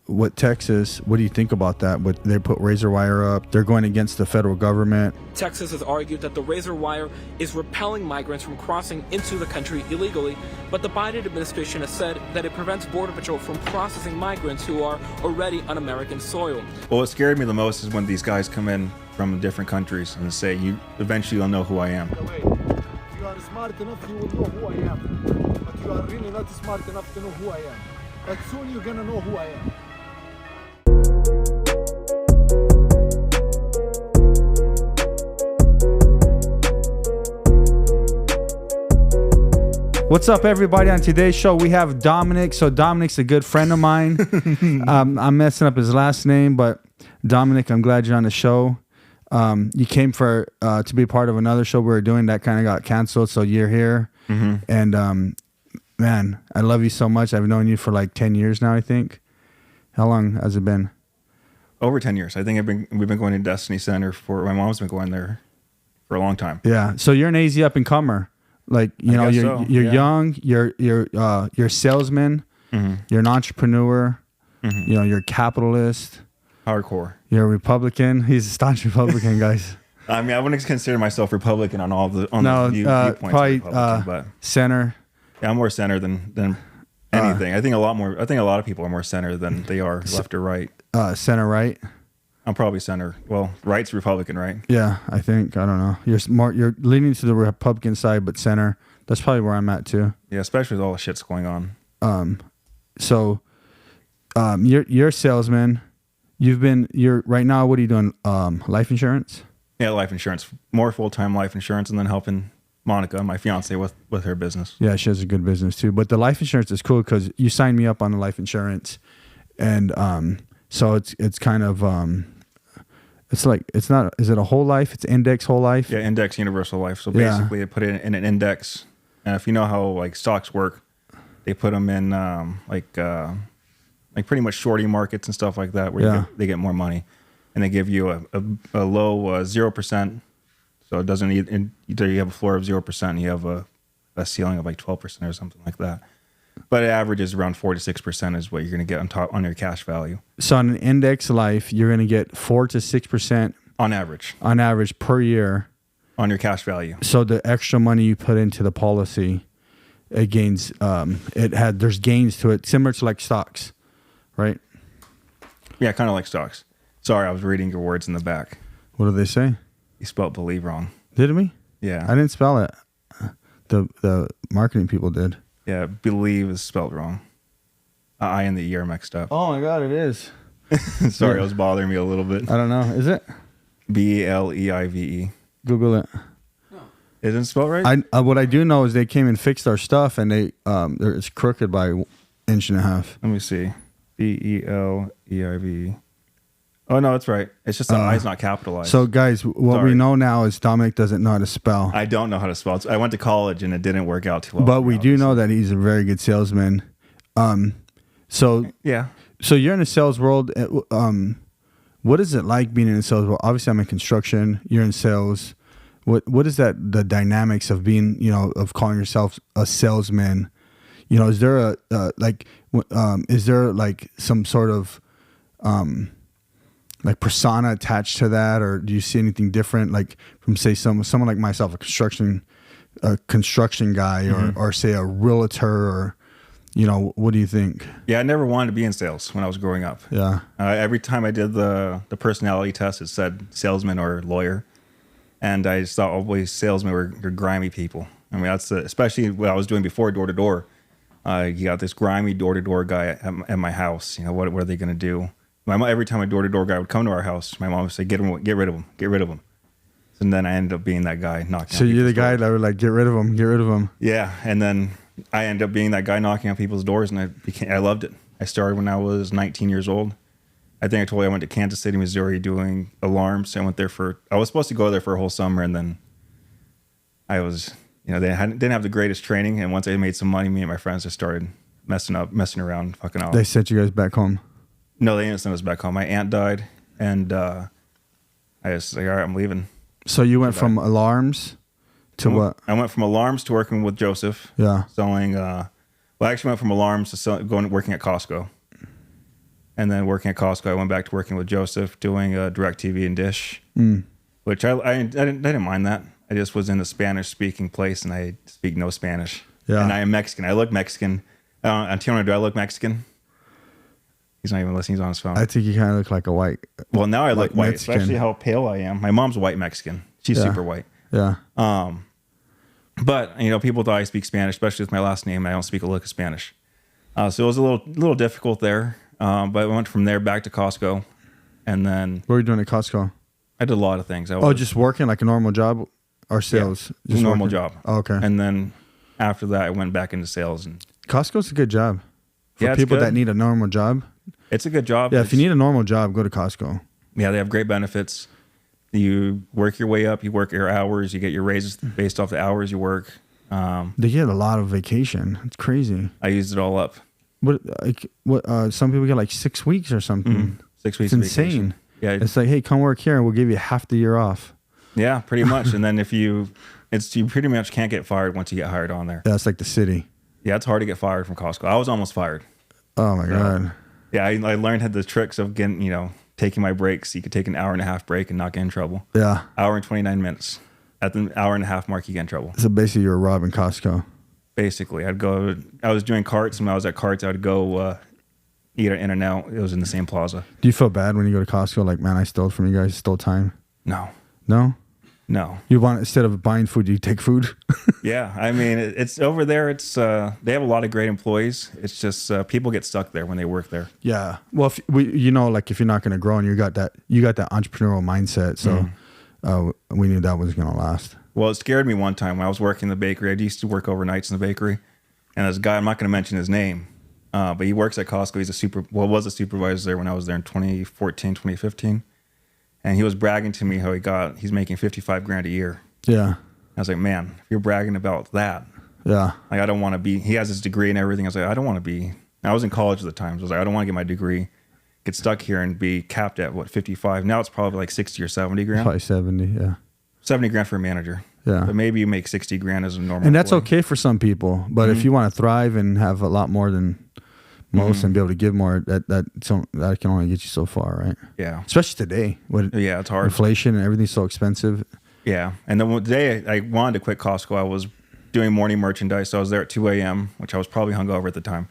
what Texas, what do you think about that? What they put razor wire up, they're going against the federal government. Texas has argued that the razor wire is repelling migrants from crossing into the country illegally, but the Biden administration has said that it prevents Border Patrol from processing migrants who are already on American soil. Well, what scared me the most is when these guys come in from different countries and say, "You eventually will know who I am." You are smart enough, you will know who I am. But you are really not smart enough to know who I am. But soon you're gonna know who I am. What's up, everybody? On today's show, we have Dominick. So Dominick's a good friend of mine. I'm messing up his last name, but Dominick, I'm glad you're on the show. You came for to be part of another show we were doing that kind of got canceled, so you're here. Mm-hmm. And man, I love you so much. I've known you for like 10 years now, I think. How long has it been? Over 10 years. I think we've been going to Destiny Center my mom's been going there for a long time. Yeah. So you're an AZ up and comer. Like, you're young, you're a salesman, mm-hmm. You're an entrepreneur, mm-hmm. You're a capitalist. Hardcore. You're a Republican. He's a staunch Republican, guys. I mean, I wouldn't consider myself Republican on all the viewpoints. Probably but center. Yeah, I'm more center than anything. I think a lot of people are more center than they are left or right. Center right. I'm probably center. Well, right's Republican, right? Yeah, I think. I don't know. You're leaning to the Republican side, but center. That's probably where I'm at too. Yeah, especially with all the shit's going on. So, you're a salesman. You're right now. What are you doing? Life insurance. Yeah, life insurance. More full-time life insurance, and then helping Monica, my fiance, with her business. Yeah, she has a good business too. But the life insurance is cool because you signed me up on the life insurance, and so it's kind of it's like, it's not, is it a whole life? It's index whole life? Yeah, index universal life. So basically, they put it in an index. And if you know how like stocks work, they put them in like pretty much shorty markets and stuff like that, where they get more money, and they give you a low 0%. So it doesn't either you have a floor of 0%, and you have a ceiling of like 12% or something like that. But it averages around 4 to 6% is what you're going to get on your cash value. So on an index life, you're going to get 4 to 6% on average per year on your cash value. So the extra money you put into the policy, it gains. There's gains to it, similar to like stocks, right? Yeah, kind of like stocks. Sorry, I was reading your words in the back. What do they say? You spelled believe wrong. Did we? Yeah, I didn't spell it. The marketing people did. Yeah, believe is spelled wrong. I and the E are mixed up. Oh my God, it is. Sorry, it was bothering me a little bit. I don't know. Is it? BLEIVE. Google it. No. Isn't it spelled right? What I do know is they came and fixed our stuff, and it's crooked by 1.5 inches. Let me see. BELEIVE. Oh no, it's right. It's just the I is not capitalized. So guys, what we know now is Dominick doesn't know how to spell. I don't know how to spell. I went to college and it didn't work out too well. But we do know that he's a very good salesman. So yeah. So you're in the sales world. What is it like being in the sales world? Obviously, I'm in construction. You're in sales. What is that? The dynamics of being, of calling yourself a salesman. Is there is there like some sort of like persona attached to that, or do you see anything different, like from say someone like myself, a construction guy, mm-hmm. or say a realtor, or what do you think? Yeah, I never wanted to be in sales when I was growing up. Yeah, every time I did the personality test, it said salesman or lawyer, and I just thought always salesmen were grimy people. I mean, that's especially what I was doing before door to door. You got this grimy door to door guy at my house. What are they going to do? Every time a door-to-door guy would come to our house, my mom would say, get rid of him. And then I ended up being that guy knocking on So you're the guy that would like, get rid of him. Yeah, and then I ended up being that guy knocking on people's doors, and I loved it. I started when I was 19 years old. I think I told you I went to Kansas City, Missouri doing alarms. I went there I was supposed to go there for a whole summer, and then I was, they didn't have the greatest training, and once I made some money, me and my friends just started messing around, fucking off. They sent you guys back home? No, they didn't send us back home. My aunt died, and I was like, all right, I'm leaving. So you went from alarms to what? I went from alarms to working with Joseph. Yeah. Selling, I actually went from alarms to working at Costco. And then working at Costco, I went back to working with Joseph, doing DirecTV and Dish, which I didn't mind that. I just was in a Spanish-speaking place, and I speak no Spanish. Yeah. And I am Mexican. I look Mexican. Antonio, do I look Mexican? He's not even listening. He's on his phone. I think you kind of look like a white. Well, now I look white, Mexican. especially how pale I am. My mom's white Mexican. She's super white. Yeah. But, people thought I speak Spanish, especially with my last name. I don't speak a lick of Spanish. So it was a little difficult there. But I went from there back to Costco. And then... What were you doing at Costco? I did a lot of things. Just working like a normal job or sales? Yeah, just normal job. Oh, okay. And then after that, I went back into sales. And Costco's a good job. For people that need a normal job. It's a good job. Yeah, if you need a normal job, go to Costco. Yeah, they have great benefits. You work your way up. You work your hours. You get your raises based off the hours you work. They get a lot of vacation. It's crazy. I used it all up. What some people get like 6 weeks or something. 6 weeks. It's insane. Vacation. Yeah, it's like, hey, come work here and we'll give you half the year off. Yeah, pretty much. And then you pretty much can't get fired once you get hired on there. Yeah, it's like the city. Yeah, it's hard to get fired from Costco. I was almost fired. Oh my God. Yeah, I learned the tricks of getting, taking my breaks. You could take an hour and a half break and not get in trouble. Yeah. Hour and 29 minutes. At the hour and a half mark, you get in trouble. So basically, you were robbing Costco. Basically, I was doing carts, and when I was at carts, I'd go eat at In-N-Out. It was in the same plaza. Do you feel bad when you go to Costco? Like, man, I stole from you guys, stole time? No. No? No. You want, instead of buying food, you take food? Yeah. I mean, it's over there. It's they have a lot of great employees. It's just people get stuck there when they work there. Yeah. Well, if you're not going to grow and you got that entrepreneurial mindset. So we knew that was going to last. Well, it scared me one time when I was working in the bakery. I used to work overnights in the bakery. And this guy, I'm not going to mention his name, but he works at Costco. He's was a supervisor there when I was there in 2014, 2015. And he was bragging to me how he's making $55,000 a year. Yeah. I was like, man, if you're bragging about that, yeah, like I don't want to be. He has his degree and everything. I was like, I don't want to be. I was in college at the time. So I was like, I don't want to get my degree, get stuck here and be capped at 55. Now it's probably like 60 or 70 grand. Probably 70. Yeah. 70 grand for a manager. Yeah. But maybe you make 60 grand as a normal. And that's employee. okay for some people. But if you want to thrive and have a lot more than most and be able to give more, that can only get you so far, right? Yeah. Especially today. It's hard. Inflation and everything's so expensive. Yeah. And then the day I wanted to quit Costco, I was doing morning merchandise. So I was there at 2 a.m., which I was probably hungover at the time.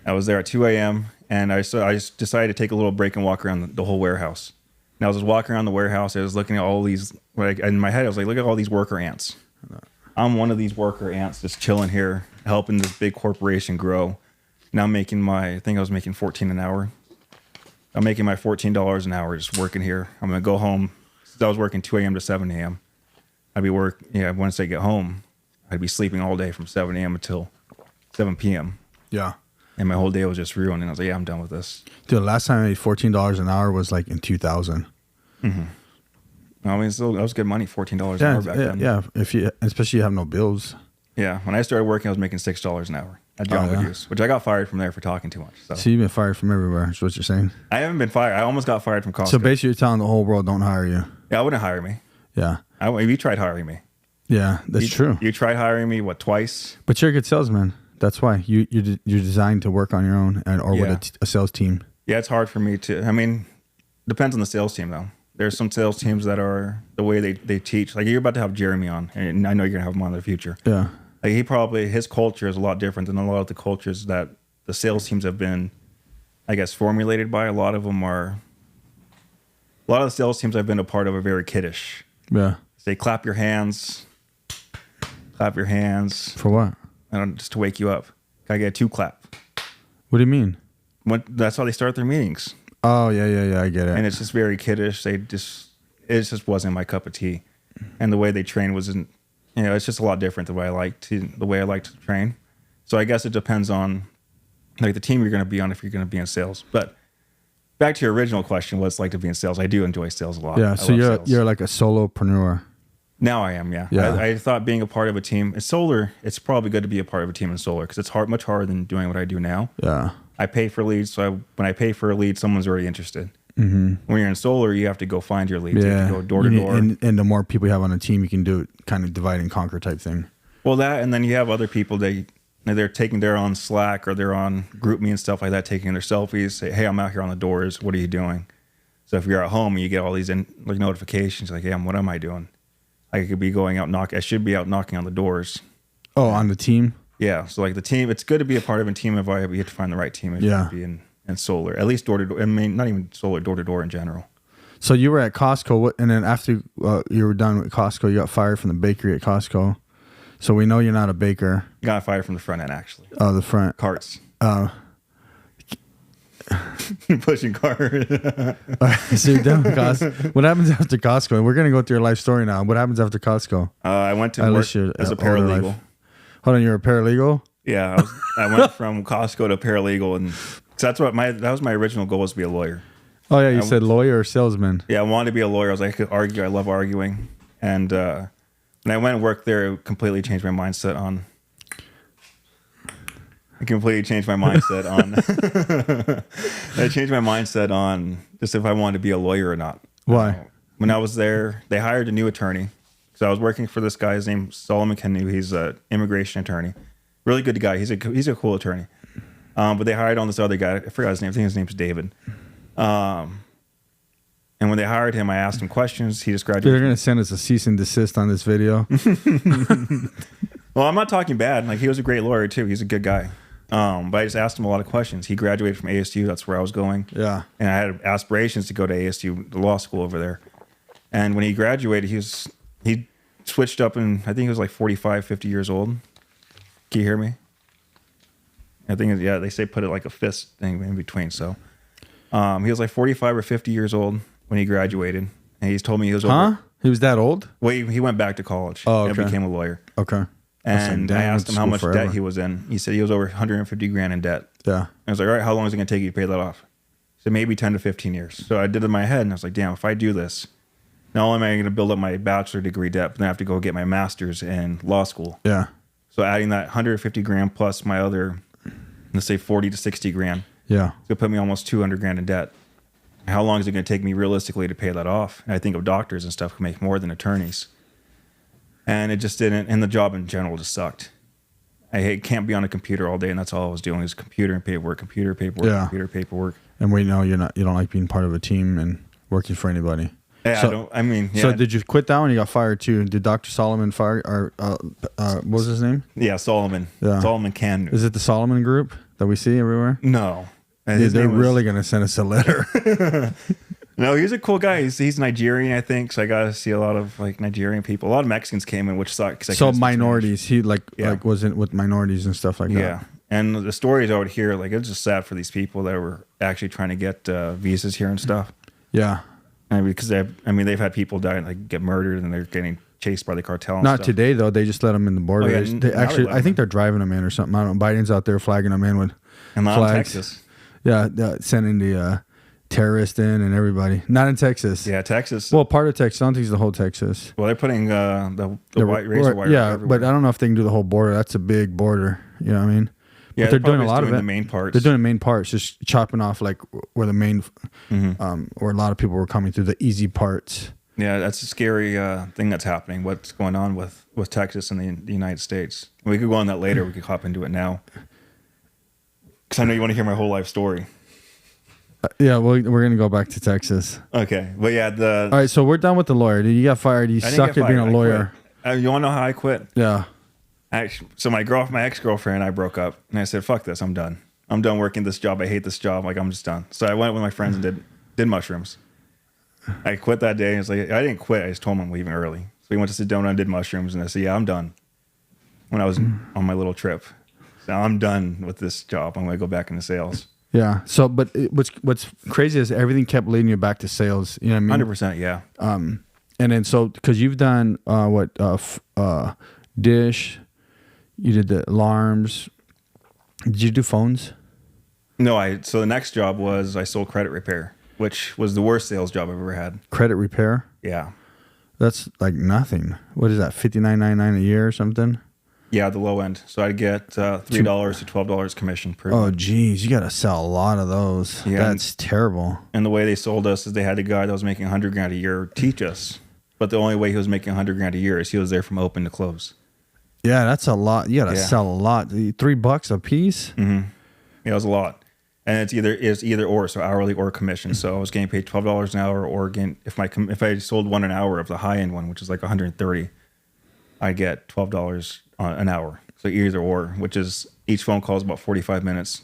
I was there at 2 a.m. and I just decided to take a little break and walk around the whole warehouse. And I was just walking around the warehouse. I was looking at all these, in my head, I was like, look at all these worker ants. I'm one of these worker ants just chilling here, helping this big corporation grow. Now I'm making I think I was making $14 an hour. I'm making my $14 an hour just working here. I'm going to go home. I was working 2 a.m. to 7 a.m. Once I get home, I'd be sleeping all day from 7 a.m. until 7 p.m. Yeah. And my whole day was just ruined. And I was like, yeah, I'm done with this. Dude, the last time I made $14 an hour was like in 2000. Mm-hmm. I mean, that was good money, $14 an hour back then. Yeah, especially you have no bills. Yeah, when I started working, I was making $6 an hour at John Woodhouse, which I got fired from there for talking too much. So you've been fired from everywhere, is what you're saying? I haven't been fired. I almost got fired from Costco. So basically you're telling the whole world don't hire you. Yeah, I wouldn't hire me. Yeah. You tried hiring me. Yeah, that's true. You tried hiring me, twice? But you're a good salesman. That's why. You're designed to work on your own or with a sales team. Yeah, it's hard for me to, depends on the sales team though. There's some sales teams that are the way they teach. Like you're about to have Jeremy on, and I know you're gonna have him on in the future. Yeah. Like his culture is a lot different than a lot of the cultures that the sales teams have been, I guess, formulated by. A lot of the sales teams I've been a part of are very kiddish. Yeah. Say clap your hands. Clap your hands. For what? Just to wake you up. Can I get a 2 clap? What do you mean? That's how they start their meetings. Oh, yeah, I get it. And it's just very kiddish. It just wasn't my cup of tea. And the way they train wasn't, it's just a lot different the way I like to train. So I guess it depends on like the team you're going to be on if you're going to be in sales. But back to your original question, what it's like to be in sales. I do enjoy sales a lot. Yeah, so you're like a solopreneur. Now I am, yeah. I thought being a part of a team, in solar, it's probably good to be a part of a team in solar because it's much harder than doing what I do now. Yeah. I pay for leads, so when I pay for a lead, someone's already interested. Mm-hmm. When you're in solar, you have to go find your leads. Yeah. You have to go door to door. And the more people you have on a team, you can do it kind of divide and conquer type thing. Well, that, and then you have other people that they're taking their on Slack or they're on GroupMe and stuff like that, taking their selfies, say, hey, I'm out here on the doors. What are you doing? So if you're at home and you get all these notifications, like, hey, what am I doing? I could be going out I should be out knocking on the doors. Oh, on the team? Yeah. So like the team, it's good to be a part of a team environment, but you have to find the right team if you want to be in solar, at least door to door. I mean, not even solar, door to door in general. So you were at Costco, and then after you were done with Costco, you got fired from the bakery at Costco. So we know you're not a baker. Got fired from the front end, actually. Oh, the front. Carts. Pushing cars. So you're done with Costco. What happens after Costco? We're going to go through your life story now. What happens after Costco? I went to work as a paralegal. Hold on, you're a paralegal? Yeah, I went from Costco to paralegal, and that's what that was my original goal, was to be a lawyer. Oh yeah, you said lawyer or salesman. Yeah, I wanted to be a lawyer. I could argue. I love arguing, and when I went and worked there, it completely changed my mindset on. I completely changed my mindset on. I changed my mindset on just if I wanted to be a lawyer or not. Why? When I was there, they hired a new attorney. So I was working for this guy. His name's Solomon Canoe. He's an immigration attorney. Really good guy. He's a cool attorney. But they hired on this other guy. I forgot his name. I think his name's David. And when they hired him, I asked him questions. He just graduated. They're going to send us a cease and desist on this video. Well, I'm not talking bad. Like, he was a great lawyer too. He's a good guy. But I just asked him a lot of questions. He graduated from ASU. That's where I was going. Yeah. And I had aspirations to go to ASU, the law school over there. And when he graduated, he switched up, and I think he was like 45, 50 years old. Can you hear me? I think, yeah, they say put it like a fist thing in between. So he was like 45 or 50 years old when he graduated. And he's told me he was over. Huh? He was that old? Well, he went back to college and became a lawyer. Okay. And I asked him how much debt he was in. He said he was over 150 grand in debt. Yeah. I was like, all right, how long is it going to take you to pay that off? He said, maybe 10 to 15 years. So I did it in my head, and I was like, damn, if I do this, not only am I going to build up my bachelor degree debt, but then I have to go get my master's in law school. Yeah. So adding that 150 grand plus my other, let's say 40 to 60 grand. Yeah. It's going to put me almost 200 grand in debt. How long is it going to take me realistically to pay that off? And I think of doctors and stuff who make more than attorneys. And it just didn't, and the job in general just sucked. Can't be on a computer all day, and that's all I was doing is computer and paperwork, computer, paperwork, computer, paperwork. And we know you don't like being part of a team and working for anybody. Yeah, So did you quit that one? You got fired too. Did Dr. Solomon fire, or what was his name? Yeah, Solomon. Yeah. Solomon Canoe. Is it the Solomon Group that we see everywhere? No. They're really going to send us a letter. No, he's a cool guy. He's Nigerian, I think. So I got to see a lot of like Nigerian people. A lot of Mexicans came in, which sucked. So minorities. He like wasn't with minorities and stuff like that. Yeah. And the stories I would hear, like, it's just sad for these people that were actually trying to get visas here and stuff. Yeah. Because they've had people die, like get murdered, and they're getting chased by the cartel. And Not stuff. today though. They just let them in the border. Oh, yeah, they actually, I think they're driving them in or something. I don't know. Biden's out there flagging them in with flags. Texas. Yeah, sending the terrorists in and everybody. Not in Texas. Yeah, Texas. Well, part of Texas. I don't think it's the whole Texas. Well, they're putting the white razor wire. Yeah, everywhere. but I don't know if they can do the whole border. That's a big border. You know what I mean? Yeah, but they're doing a lot of it. The main parts. They're doing the main parts, just chopping off like where the main, where a lot of people were coming through the easy parts. Yeah, that's a scary thing that's happening. What's going on with Texas and the United States? We could go on that later. We could hop into it now, because I know you want to hear my whole life story. Yeah, well, we're gonna go back to Texas. Okay, but yeah, all right. So we're done with the lawyer. You got fired. You suck at being a lawyer. You want to know how I quit? Yeah. Actually, so my ex-girlfriend and I broke up, and I said, "Fuck this! I'm done. I'm done working this job. I hate this job. Like, I'm just done." So I went with my friends and did mushrooms. I quit that day. And it's like I didn't quit. I just told him I'm leaving early. So we went to Sedona and did mushrooms, and I said, "Yeah, I'm done." When I was on my little trip, so I'm done with this job. I'm going to go back into sales. Yeah. So, but what's crazy is everything kept leading you back to sales. You know what I mean? 100%. Yeah. And then because you've done Dish, you did the alarms. Did you do phones? No, so the next job was I sold credit repair, which was the worst sales job I've ever had. Credit repair? Yeah. That's like nothing. What is that? $59.99 a year or something? Yeah, the low end. So I'd get $3 to $12 commission per. Oh, geez, you got to sell a lot of those. Yeah, that's terrible. And the way they sold us is they had a guy that was making $100,000 a year teach us, but the only way he was making $100,000 a year is he was there from open to close. Yeah, that's a lot. You gotta Yeah. sell a lot. $3 a piece. Yeah, it was a lot. And it's either or, so hourly or commission. So I was getting paid $12 an hour, or again, if I sold one an hour of the high end one, which is like 130, I get $12 an hour. So either or, which is each phone call is about 45 minutes.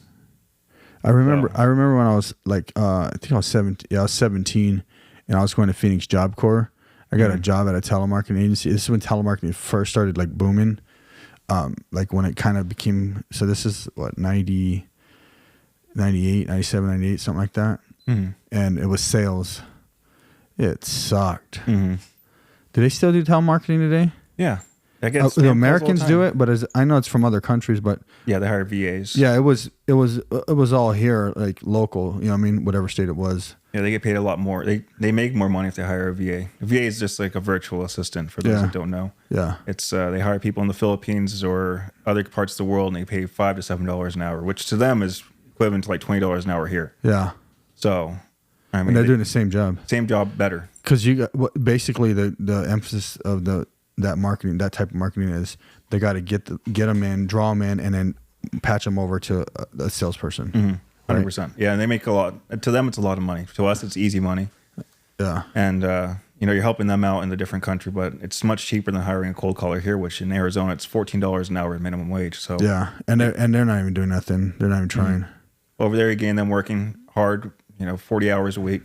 I remember when I was like, I think I was 17. Yeah, I was 17, and I was going to Phoenix Job Corps. I got a job at a telemarketing agency. This is when telemarketing first started like booming. Like when it kind of became. So this is what 90. 98, 97, 98, something like that. And it was sales. It sucked. Do they still do telemarketing today? Yeah. I guess the Americans do it, but I know it's from other countries, but yeah, they hire VAs. yeah, it was all here, like local, you know what I mean, whatever state it was. Yeah, they get paid a lot more. They make more money if they hire a VA. A VA is just like a virtual assistant for those that don't know. Yeah. It's they hire people in the Philippines or other parts of the world, and they pay $5 to $7 an hour, which to them is equivalent to like $20 an hour here. Yeah. So, I mean, And they're doing the same job. Same job, better. Because you got basically the emphasis of that marketing, that type of marketing is they got to get them in, draw them in, and then patch them over to a salesperson. 100%. Right? Yeah, and they make a lot. To them, it's a lot of money. To us, it's easy money. Yeah. And you're helping them out in the different country, but it's much cheaper than hiring a cold caller here, which in Arizona it's $14 an hour minimum wage. So yeah, and they're not even doing nothing. They're not even trying. Over there, you gain them working hard, 40 hours a week.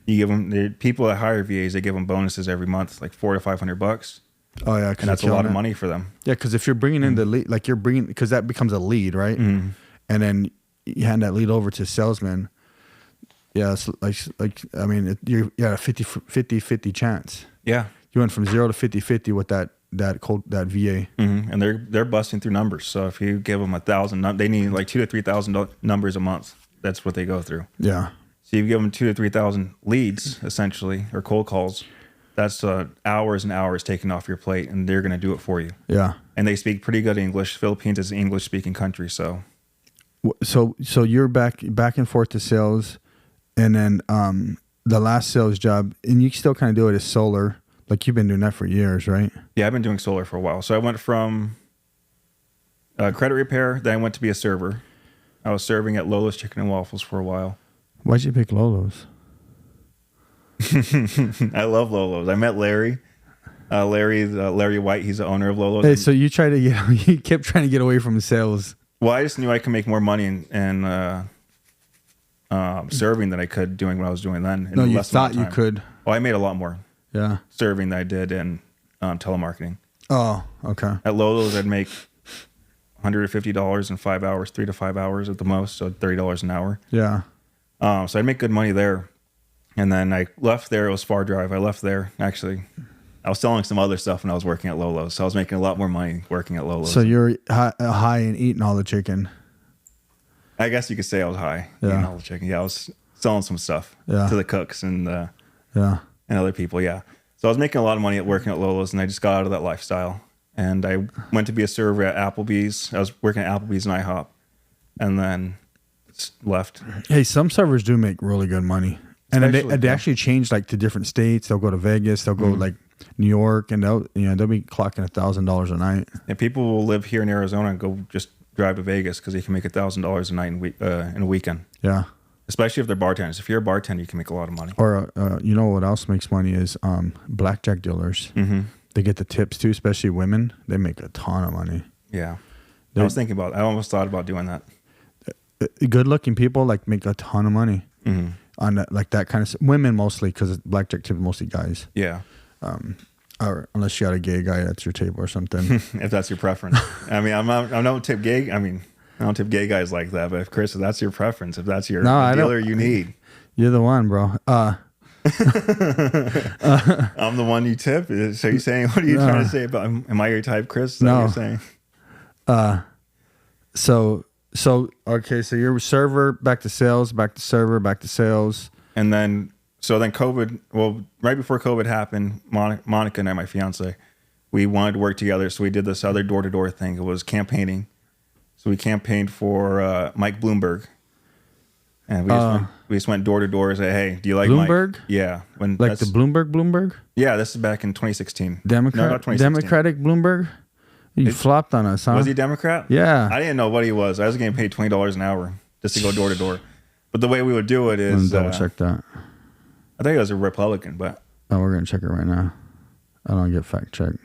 You give them the people that hire VAs, they give them bonuses every month, like $400 to $500. Oh yeah, and that's a lot of money for them. Yeah, because if you're bringing in the lead, like you're bringing, because that becomes a lead, right? And then you hand that lead over to salesman. Yeah, it's like I mean, you got a 50-50 chance. Yeah, you went from 0 to 50-50 with that VA. And they're busting through numbers. So if you give them 1,000, they need like 2,000 to 3,000 numbers a month. That's what they go through. Yeah. So you give them 2,000 to 3,000 leads, essentially, or cold calls. That's hours and hours taken off your plate, and they're going to do it for you. Yeah. And they speak pretty good English. Philippines is an English-speaking country, so. So you're back and forth to sales, and then the last sales job, and you still kind of do it as solar. Like you've been doing that for years, right? Yeah, I've been doing solar for a while. So I went from credit repair, then I went to be a server. I was serving at Lolo's Chicken and Waffles for a while. Why'd you pick Lolo's? I love Lolo's. I met Larry. Larry White, he's the owner of Lolo's. Hey, so you kept trying to get away from sales. Well, I just knew I could make more money in serving than I could doing what I was doing then. No, you thought you could. Oh, I made a lot more. Yeah. Serving than I did in telemarketing. Oh, okay. At Lolo's, I'd make $150 in 5 hours, 3 to 5 hours at the most, so $30 an hour. Yeah. So I'd make good money there. And then I left there. It was far drive. I left there. Actually, I was selling some other stuff when I was working at Lolo's. So I was making a lot more money working at Lolo's. So you're high and eating all the chicken. I guess you could say I was high eating all the chicken. Yeah, I was selling some stuff to the cooks and other people. Yeah. So I was making a lot of money at working at Lolo's, and I just got out of that lifestyle. And I went to be a server at Applebee's. I was working at Applebee's and IHOP, and then left. Hey, some servers do make really good money. And they actually change like to different states. They'll go to Vegas. They'll go like New York, and they'll be clocking $1,000 a night. And people will live here in Arizona and go just drive to Vegas because they can make $1,000 a night in a weekend. Yeah, especially if they're bartenders. If you're a bartender, you can make a lot of money. Or you know what else makes money is blackjack dealers. They get the tips too, especially women. They make a ton of money. Yeah, I was thinking about. I almost thought about doing that. Good-looking people like make a ton of money. On that, like that kind of women mostly, because blackjack tip mostly guys. Yeah. Or unless you got a gay guy at your table or something. If that's your preference. I mean, I don't tip gay. I mean, I don't tip gay guys like that. But if Chris, if that's your preference, if that's your dealer you need, you're the one, bro. I'm the one you tip. So you're saying, what are you trying to say about? Am I your type, Chris? Is that what you're saying? So okay, so you're a server, back to sales, back to server, back to sales. And then COVID, well, right before COVID happened, Monica and I, my fiance, we wanted to work together. So we did this other door-to-door thing. It was campaigning. So we campaigned for Mike Bloomberg. And we just went door to door and said, hey, do you like Bloomberg? Mike? Yeah. The Bloomberg? Yeah, this is back in 2016. Democratic Bloomberg? You flopped on us, huh? Was he Democrat? Yeah. I didn't know what he was. I was getting paid $20 an hour just to go door to door. But the way we would do it is... double check that. I think he was a Republican, but... Oh, we're going to check it right now. I don't get fact checked.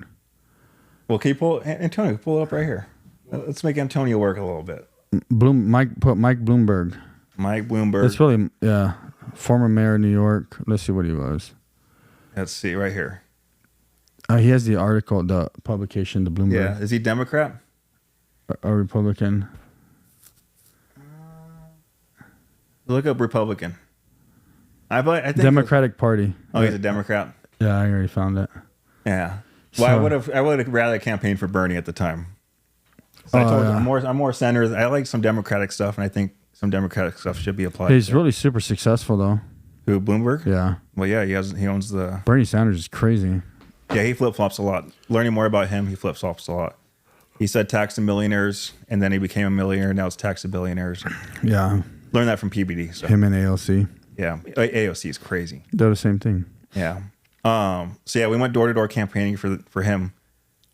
Well, can you pull... Antonio, pull it up right here. Let's make Antonio work a little bit. Mike Bloomberg. Mike Bloomberg. It's really, yeah. Former mayor of New York. Let's see what he was. Let's see, right here. He has the article, the publication, the Bloomberg. Yeah. Is he Democrat? A Republican. Look up Republican. I think Democratic Party. Oh, he's a Democrat? Yeah, I already found it. Yeah. Well, I would have rather campaigned for Bernie at the time. So I told him I'm more center. I like some Democratic stuff, and I think some Democratic stuff should be applied. He's really super successful, though. Who, Bloomberg? Yeah. Well, yeah, he owns the... Bernie Sanders is crazy. Yeah, he flip-flops a lot. Learning more about him, he flip-flops a lot. He said tax the millionaires, and then he became a millionaire. Now it's tax the billionaires. Yeah. Learned that from PBD. So. Him and AOC. Yeah. AOC is crazy. They're the same thing. Yeah. So, yeah, we went door-to-door campaigning for him,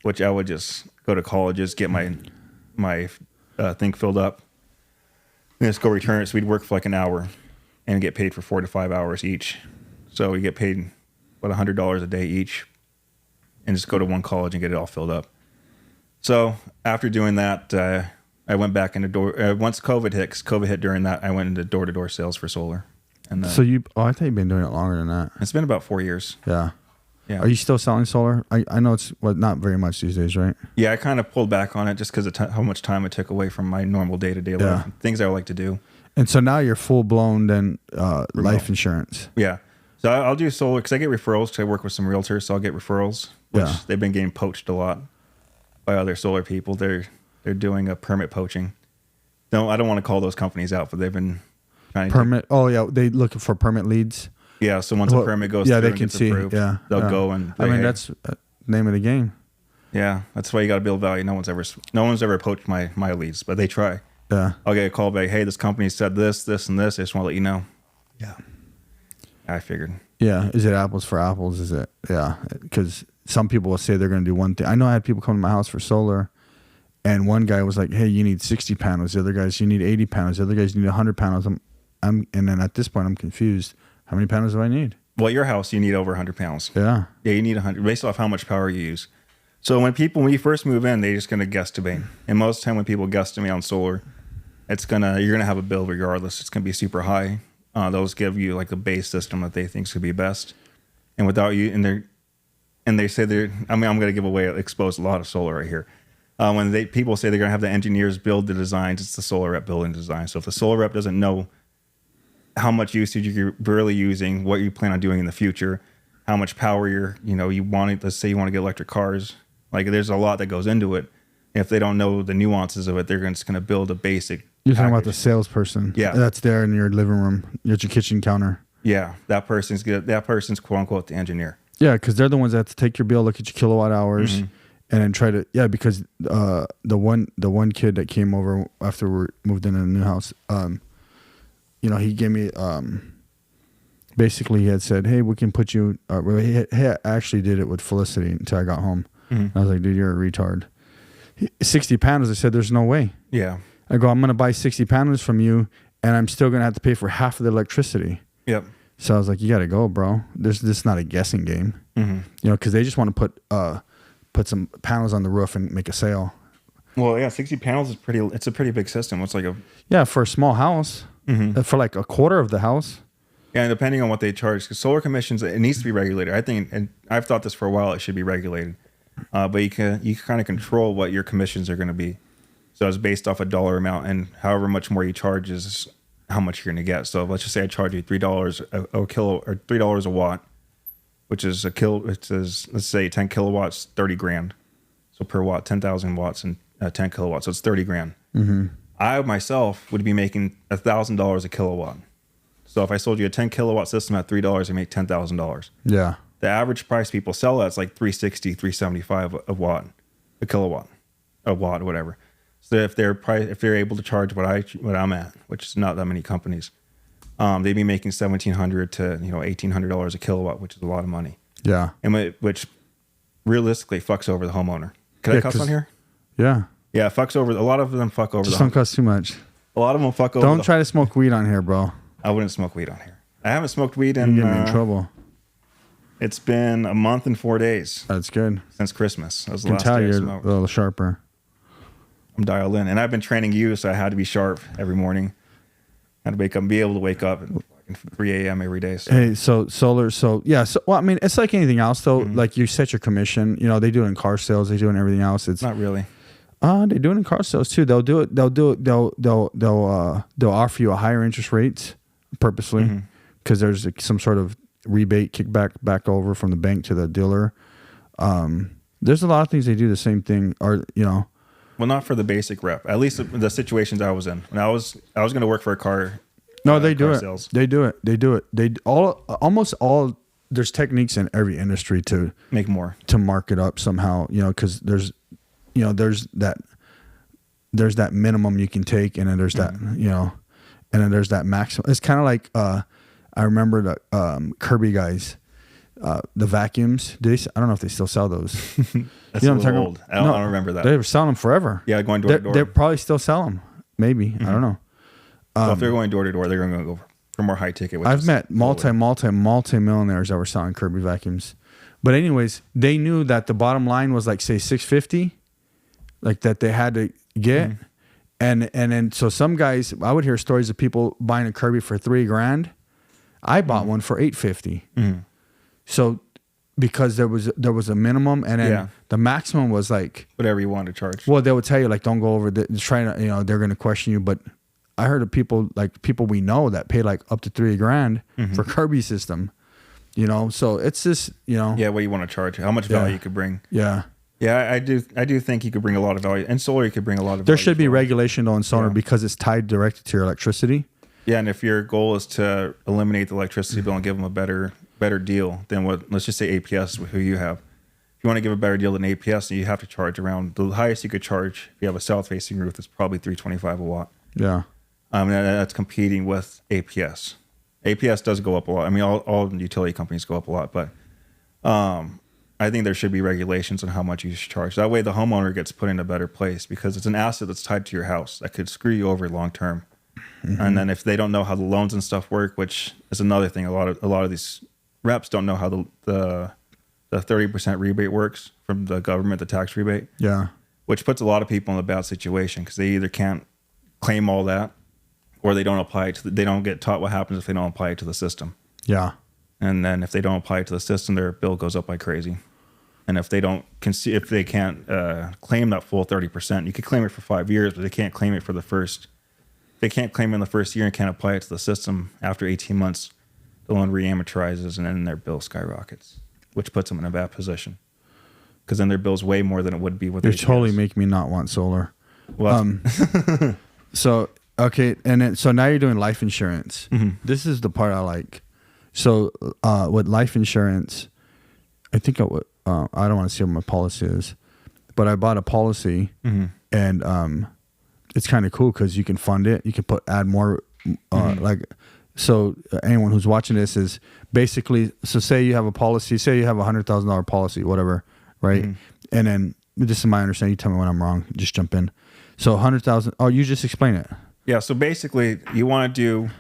which I would just go to colleges, get my thing filled up, and just go return it. So we'd work for like an hour and get paid for 4 to 5 hours each. So we get paid about $100 a day each, and just go to one college and get it all filled up. So after doing that, I went back into once COVID hit. 'Cause COVID hit during that, I went into door-to-door sales for solar. And so I thought you've been doing it longer than that. It's been about 4 years. Yeah. Yeah. Are you still selling solar? I know it's not very much these days, right? Yeah, I kind of pulled back on it just because of how much time it took away from my normal day-to-day life, things I like to do. And so now you're full-blown then life insurance. Yeah. So I'll do solar because I get referrals because I work with some realtors, so I'll get referrals, which they've been getting poached a lot by other solar people. They're doing a permit poaching. No, I don't want to call those companies out, but they've been trying to... Permit? Oh, yeah. They looking for permit leads? Yeah, so once a permit goes through they and can gets see. approved, they'll go and... I mean, that's name of the game. Yeah, that's why you got to build value. No one's ever poached my leads, but they try. Yeah. I'll get a call back, hey, this company said this, and this. I just want to let you know. Yeah. I figured. Yeah. Is it apples for apples? Is it? Yeah. Because some people will say they're going to do one thing. I know I had people come to my house for solar, and one guy was like, hey, you need 60 panels. The other guys, you need 80 panels. The other guys need 100 panels. And then at this point, I'm confused. How many panels do I need? Well, your house, you need over 100 panels. Yeah. Yeah, you need 100 based off how much power you use. So when you first move in, they're just going to guesstimate. And most of the time when people guesstimate on solar, you're going to have a bill regardless. It's going to be super high. Those give you like a base system that they think should be best. And without you, and they say I'm going to expose a lot of solar right here. When people say they're going to have the engineers build the designs, it's the solar rep building design. So if the solar rep doesn't know how much usage you're really using, what you plan on doing in the future, how much power let's say you want to get electric cars. Like there's a lot that goes into it. If they don't know the nuances of it, they're just going to build a basic. You're talking about the salesperson. Yeah. That's there in your living room, at your kitchen counter. Yeah. That person's quote unquote the engineer. Yeah. Cause they're the ones that have to take your bill, look at your kilowatt hours and then try to, because the one kid that came over after we moved into the new house, he gave me, basically he had said, hey, we can put you, he actually did it with Felicity until I got home. And I was like, dude, you're a retard. 60 panels. I said, there's no way. Yeah. I go, I'm going to buy 60 panels from you and I'm still going to have to pay for half of the electricity. Yep. So I was like, you got to go, bro. This is not a guessing game. Because they just want to put some panels on the roof and make a sale. Well, yeah, 60 panels is it's a pretty big system. It's like for a small house, for like a quarter of the house. Yeah, and depending on what they charge, because solar commissions, it needs to be regulated. I think, and I've thought this for a while, it should be regulated. But you can kind of control what your commissions are going to be. So it's based off a dollar amount, and however much more you charge is how much you're going to get. So let's just say I charge you $3 a kilo or $3 a watt, which is let's say 10 kilowatts, 30 grand. So per watt, 10,000 watts and 10 kilowatts. So it's 30 grand. I myself would be making $1,000 a kilowatt. So if I sold you a 10 kilowatt system at $3, I make $10,000. Yeah. The average price people sell at is like $360, $375 a watt, a kilowatt, a watt, whatever. So if they're able to charge what I'm at, which is not that many companies, they'd be making $1,700 to $1,800 a kilowatt, which is a lot of money. Yeah. And which realistically fucks over the homeowner. Can I cuss on here? Yeah. Yeah, fucks over. A lot of them fuck over. Just don't cost too much. A lot of them fuck over. Don't try to smoke weed on here, bro. I wouldn't smoke weed on here. I haven't smoked weed in. You get me in trouble. It's been a month and 4 days. That's good. Since Christmas. That was the Can last tell day I you're smoked. a little sharper. I'm dialed in, and I've been training you, so I had to be sharp every morning. I had to wake up, be able to wake up at 3 a.m. every day. So. Hey, so solar, well, I mean, it's like anything else, though. Like you set your commission. You know, they do it in car sales. They do it in everything else. It's not really. They do it in car sales too. They'll do it. They'll offer you a higher interest rate purposely because there's some sort of rebate kickback back over from the bank to the dealer. There's a lot of things they do the same thing, or you know. Well, not for the basic rep. At least the situations I was in. When I was going to work for a car. No, they do it. Sales. They do it. They do it. Almost all. There's techniques in every industry to make more, to mark it up somehow. You know, because there's that minimum you can take, and then there's that and then there's that maximum. It's kind of like I remember the Kirby guys. The vacuums, I don't know if they still sell those. That's a little old. I don't remember that. They were selling them forever. Yeah, going door to door. They probably still sell them. Maybe. I don't know. So if they're going door to door, they're going to go for more high ticket. I've met multi-millionaires that were selling Kirby vacuums. But anyways, they knew that the bottom line was like, say, $650, like that they had to get. And then, so some guys, I would hear stories of people buying a Kirby for $3,000. I bought one for $850. So because there was a minimum, and then the maximum was like whatever you want to charge. Well, they would tell you like, don't go over trying to, they're going to question you. But I heard of people we know that pay like up to $3,000 for Kirby system, so it's just, yeah, what you want to charge, how much value you could bring. Yeah. I do think you could bring a lot of value. And solar, you could bring a lot of value. There should be regulation though in solar because it's tied directly to your electricity. Yeah. And if your goal is to eliminate the electricity bill and give them a better deal than let's just say APS, who you have. If you want to give a better deal than APS, you have to charge around the highest you could charge. If you have a south facing roof, it's probably $325 a watt. Yeah. That's competing with APS. APS does go up a lot. I mean, all utility companies go up a lot, but I think there should be regulations on how much you should charge. That way the homeowner gets put in a better place, because it's an asset that's tied to your house that could screw you over long term. And then if they don't know how the loans and stuff work, which is another thing, a lot of these reps don't know how the 30% rebate works from the government, the tax rebate. Yeah. Which puts a lot of people in a bad situation, because they either can't claim all that, or they don't apply it they don't get taught what happens if they don't apply it to the system. Yeah. And then if they don't apply it to the system, their bill goes up like crazy. And if they can't claim that full 30%, you could claim it for 5 years, but they can't claim it for the first. They can't claim it in the first year and can't apply it to the system. After 18 months, the loan reamortizes, and then their bill skyrockets, which puts them in a bad position, because then their bill's way more than it would be with. You're totally making me not want solar. Well, so okay, and then so now you're doing life insurance. This is the part I like. So with life insurance, I think I would. I don't want to see what my policy is, but I bought a policy, and it's kind of cool because you can fund it. You can add more, So anyone who's watching this is basically, so say you have a policy, say you have $100,000 policy, whatever, right? And then this is my understanding. You tell me when I'm wrong. Just jump in. So 100,000. Oh, you just explain it. Yeah. So basically, you want to do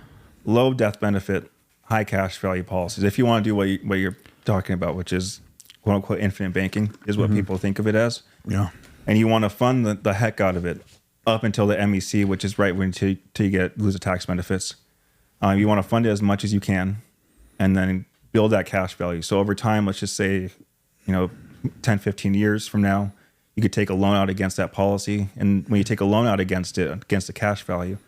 low death benefit, high cash value policies. If you want to do what you're talking about, which is quote unquote infinite banking, is what people think of it as. Yeah. And you want to fund the heck out of it up until the MEC, which is right when you lose the tax benefits. You want to fund it as much as you can, and then build that cash value. So over time, let's just say, 10, 15 years from now, you could take a loan out against that policy. And when you take a loan out against the cash value,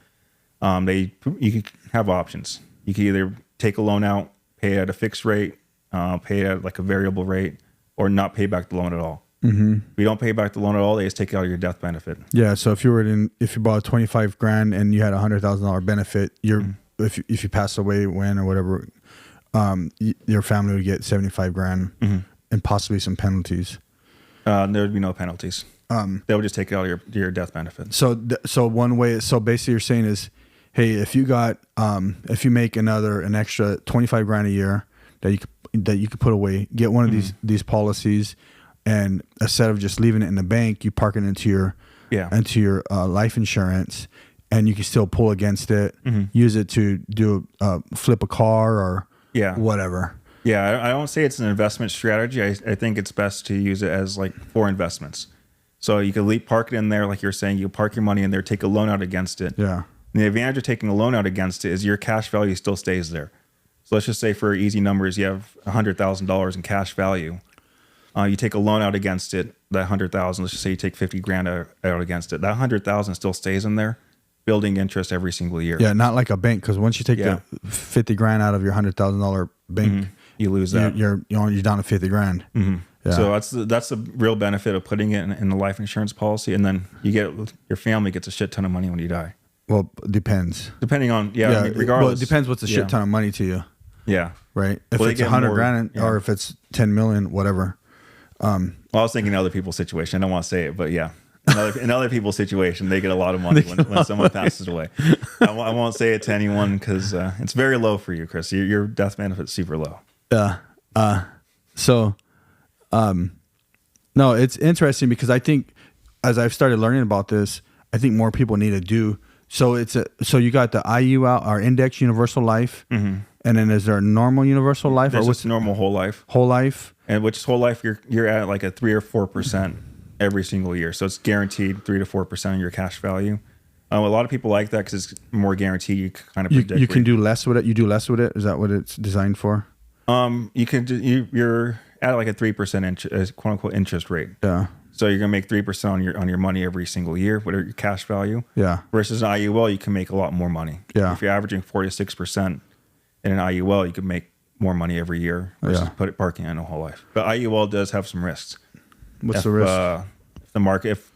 you could have options. You could either take a loan out, pay at a fixed rate, pay at like a variable rate, or not pay back the loan at all. If you don't pay back the loan at all, they just take it out of your death benefit. Yeah. So if you bought $25,000 and you had $100,000 benefit, if you pass away or whatever, your family would get $75,000 and possibly some penalties. There would be no penalties. They would just take it out of your death benefit. So one way. So basically, you're saying is, hey, if you make an extra $25,000 a year that you could put away, get one of these policies. and instead of just leaving it in the bank, you park it into your life insurance, and you can still pull against it, use it to do flip a car or whatever. Yeah, I don't say it's an investment strategy. I think it's best to use it as like for investments. So you could park it in there, like you're saying, you park your money in there, take a loan out against it. Yeah. And the advantage of taking a loan out against it is your cash value still stays there. So let's just say for easy numbers, you have $100,000 in cash value. You take a loan out against it, that $100,000, let's just say you take $50,000 out against it. That $100,000 still stays in there, building interest every single year. Yeah, not like a bank, because once you take the $50,000 out of your $100,000 bank, you lose that. You're down to $50,000. Yeah. So that's the real benefit of putting it in the life insurance policy, and then your family gets a shit ton of money when you die. Well, it depends. Depending on regardless. Well, it depends what's a shit ton of money to you. Yeah. Right. If it's $100,000 or if it's 10 million, whatever. Well, I was thinking other people's situation. I don't want to say it, but yeah. In other people's situation, they get a lot of money when someone passes away. I won't say it to anyone because it's very low for you, Chris. Your death benefit's super low. Yeah. No, it's interesting because I think as I've started learning about this, I think more people need to do. So so you got the IU out, our index universal life, and then is there a normal universal life? There's just normal whole life. Whole life, and which is whole life you're at like a 3 or 4% every single year. So it's guaranteed 3 to 4% of your cash value. A lot of people like that because it's more guaranteed. You kind of predict you can do less with it. You do less with it. Is that what it's designed for? You can you're at like a 3% quote unquote interest rate. Yeah. So you're gonna make 3% on your money every single year, whatever your cash value. Yeah. Versus an IUL, you can make a lot more money. Yeah. If you're averaging 4 to 6% in an IUL, you could make more money every year versus parking in a whole life. But IUL does have some risks. What's the risk? If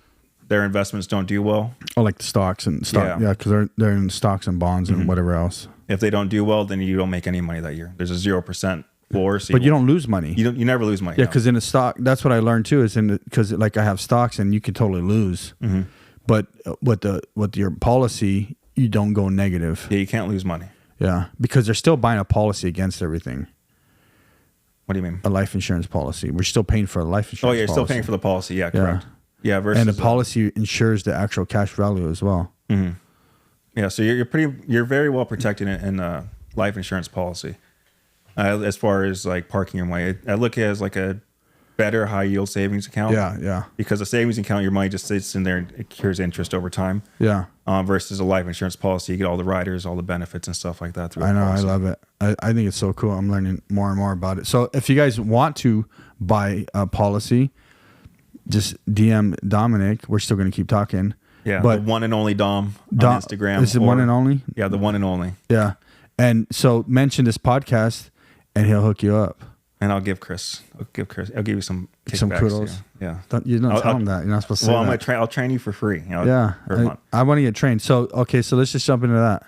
their investments don't do well. Oh, like the stocks and stock. Yeah, because they're in stocks and bonds and whatever else. If they don't do well, then you don't make any money that year. There's a 0% floor. So but you don't lose money. You never lose money. Yeah, because in a stock, that's what I learned too. Is because like I have stocks and you can totally lose. But with your policy, you don't go negative. Yeah, you can't lose money. Yeah, because they're still buying a policy against everything. What do you mean? A life insurance policy. We're still paying for a life insurance. Oh, yeah, you're still paying for the policy. Yeah, correct. Yeah, versus and the policy insures the actual cash value as well. Yeah, so you're very well protected in a life insurance policy. As far as like parking your money, I look at it as like a better high yield savings account. Yeah. Because a savings account, your money just sits in there and it accrues interest over time. Yeah. Versus a life insurance policy, you get all the riders, all the benefits and stuff like that. I know, I love it. I think it's so cool. I'm learning more and more about it. So if you guys want to buy a policy, just DM Dominick. We're still going to keep talking. Yeah, but the one and only Dom on Instagram. Is it one and only? Yeah, the one and only. Yeah. And so mention this podcast and he'll hook you up. And I'll give you some kudos. Yeah. You don't tell him that. You're not supposed to say that. I'll train you for free. I want to get trained. So let's just jump into that.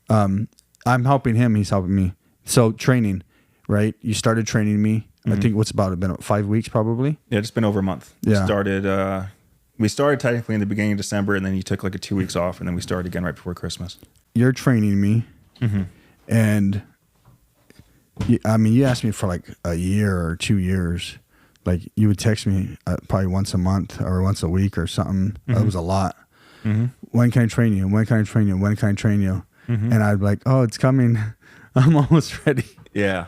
I'm helping him. He's helping me. So training, right? You started training me. I think it's been 5 weeks probably. Yeah, it's been over a month. Yeah. We started technically in the beginning of December, and then you took like a 2 weeks off, and then we started again right before Christmas. You're training me, and you asked me for like a year or 2 years. Like you would text me probably once a month or once a week or something. That was a lot. When can I train you? When can I train you? When can I train you? And I'd be like, oh, it's coming. I'm almost ready. Yeah.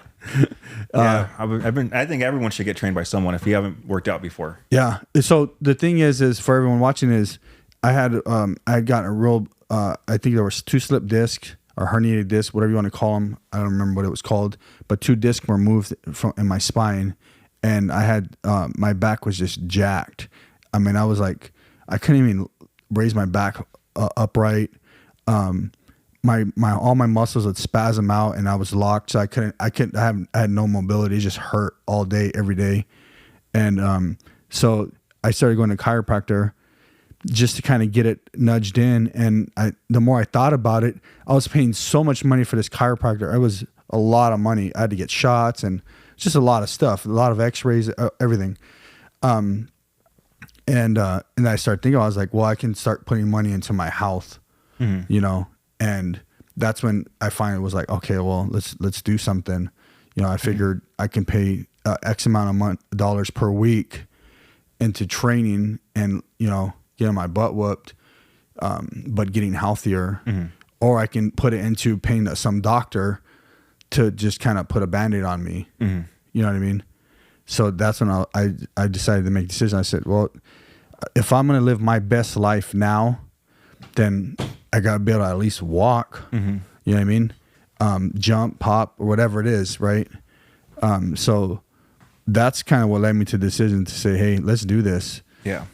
I think everyone should get trained by someone if you haven't worked out before. Yeah. So the thing is for everyone watching is I had gotten a real, I think there was 2 slip discs or herniated discs, whatever you want to call them. I don't remember what it was called, but 2 discs were moved in my spine, and I had, my back was just jacked. I mean, I was like, I couldn't even raise my back upright. All my muscles would spasm out, and I was locked, so I had no mobility. It just hurt all day, every day. And so I started going to chiropractor just to kind of get it nudged in. And the more I thought about it, I was paying so much money for this chiropractor. It was a lot of money. I had to get shots and just a lot of stuff, a lot of x-rays, everything. And I started thinking, I was like, well, I can start putting money into my health, and that's when I finally was like, okay, well, let's do something. I figured I can pay X amount of dollars per week, into training and, getting my butt whooped, but getting healthier, or I can put it into paying some doctor to just kind of put a Band-Aid on me. You know what I mean? So that's when I decided to make a decision. I said, well, if I'm going to live my best life now, then I got to be able to at least walk. You know what I mean? Jump, pop, or whatever it is, right? So that's kind of what led me to the decision to say, hey, let's do this. Yeah.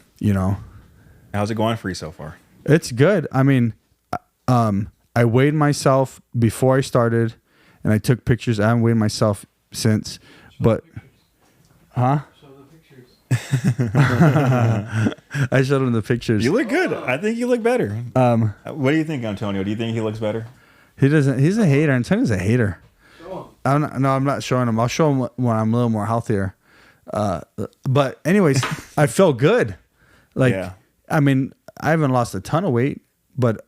How's it going for you so far? It's good. I mean, I weighed myself before I started, and I took pictures. I haven't weighed myself since, but... Huh? Show the pictures. I showed him the pictures. You look good. I think you look better. What do you think, Antonio? Do you think he looks better? He doesn't. He's a hater. Antonio's a hater. Show him. I'm not showing him. I'll show him when I'm a little more healthier. But anyways, I feel good. I mean, I haven't lost a ton of weight, but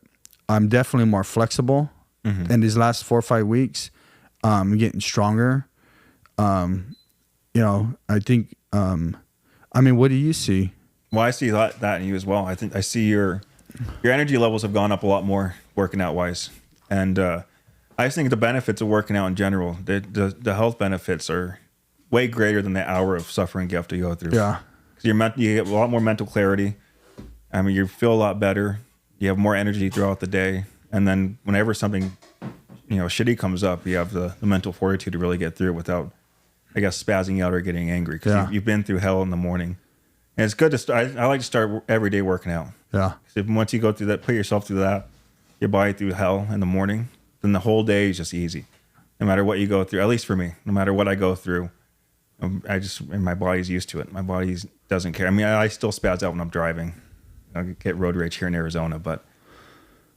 I'm definitely more flexible. In these last 4 or 5 weeks, I'm getting stronger. I think, I mean, what do you see? Well, I see that in you as well. I think I see your energy levels have gone up a lot more working out wise. And I just think the benefits of working out in general, the health benefits are way greater than the hour of suffering you have to go through. Yeah. Because you get a lot more mental clarity. I mean, you feel a lot better. You have more energy throughout the day. And then whenever something, shitty comes up, you have the mental fortitude to really get through it without, I guess, spazzing out or getting angry. Because you've been through hell in the morning. And it's good to start. I like to start every day working out. Yeah. Once you go through that, put yourself through that, your body through hell in the morning, then the whole day is just easy. No matter what you go through, at least for me, no matter what I go through, and my body's used to it. My body doesn't care. I mean, I still spaz out when I'm driving. I get road rage here in Arizona, but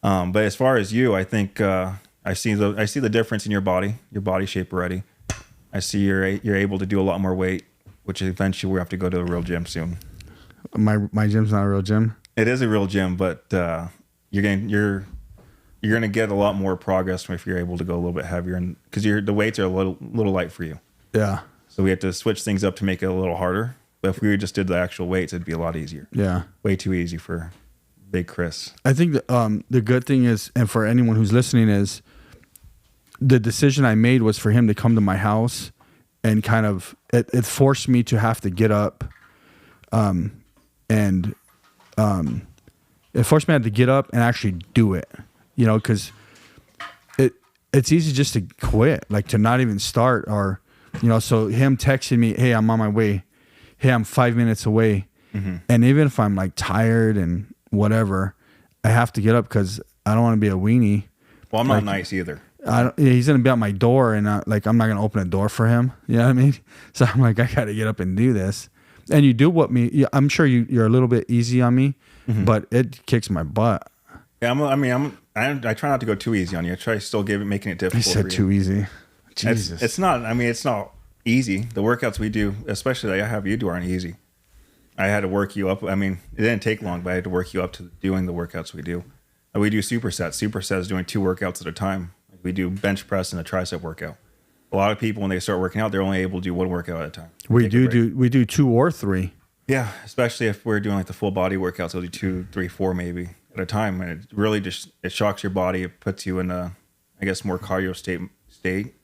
as far as you, I think I see the difference in your body shape already. I see you're able to do a lot more weight, which eventually we have to go to a real gym soon. My gym's not a real gym. It is a real gym, but you're gonna get a lot more progress if you're able to go a little bit heavier, and because the weights are a little light for you. Yeah. So we have to switch things up to make it a little harder. But if we just did the actual weights, it'd be a lot easier. Yeah. Way too easy for Big Chris. I think the good thing is, and for anyone who's listening, is the decision I made was for him to come to my house, and kind of it forced me to have to get up, and it forced me to have to get up and actually do it, because it's easy just to quit, like to not even start, or so him texting me, hey, I'm on my way, hey, I'm 5 minutes away, and even if I'm like tired and whatever, I have to get up because I don't want to be a weenie. Well, I'm not nice either. He's gonna be at my door, and I'm not gonna open a door for him. You know what I mean? So I'm like, I gotta get up and do this. And you do I'm sure you're a little bit easy on me, but it kicks my butt. Yeah, I try not to go too easy on you. I try still making it difficult. I said too easy. Jesus, it's not. I mean, it's not easy. The workouts we do, especially that I have you do, aren't easy. I had to work you up. I mean, it didn't take long, but I had to work you up to doing the workouts we do. We do supersets. Supersets is doing 2 workouts at a time. We do bench press and a tricep workout. A lot of people, when they start working out, they're only able to do 1 workout at a time. We do 2 or 3. Yeah, especially if we're doing like the full body workouts, we'll do 2, 3, 4 maybe at a time, and it really just shocks your body. It puts you in a, I guess, more cardio state.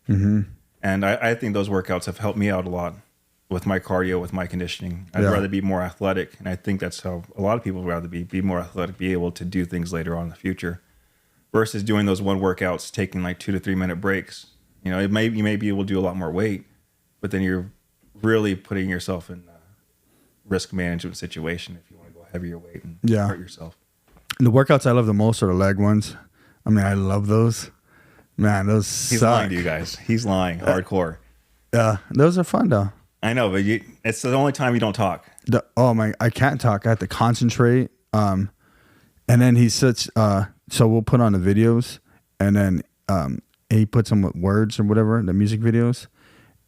And I think those workouts have helped me out a lot with my cardio, with my conditioning. I'd rather be more athletic, and I think that's how a lot of people would rather be more athletic, be able to do things later on in the future, versus doing those 1 workouts, taking like 2 to 3 minute breaks. You may be able to do a lot more weight, but then you're really putting yourself in a risk management situation if you want to go heavier weight and hurt yourself. The workouts I love the most are the leg ones. I mean, I love those. Man, those He's suck. lying to you guys. He's lying. Hardcore. Yeah, those are fun though. I know, but it's the only time you don't talk. I can't talk. I have to concentrate. And then he sits. So we'll put on the videos, and then he puts them with words or whatever, the music videos,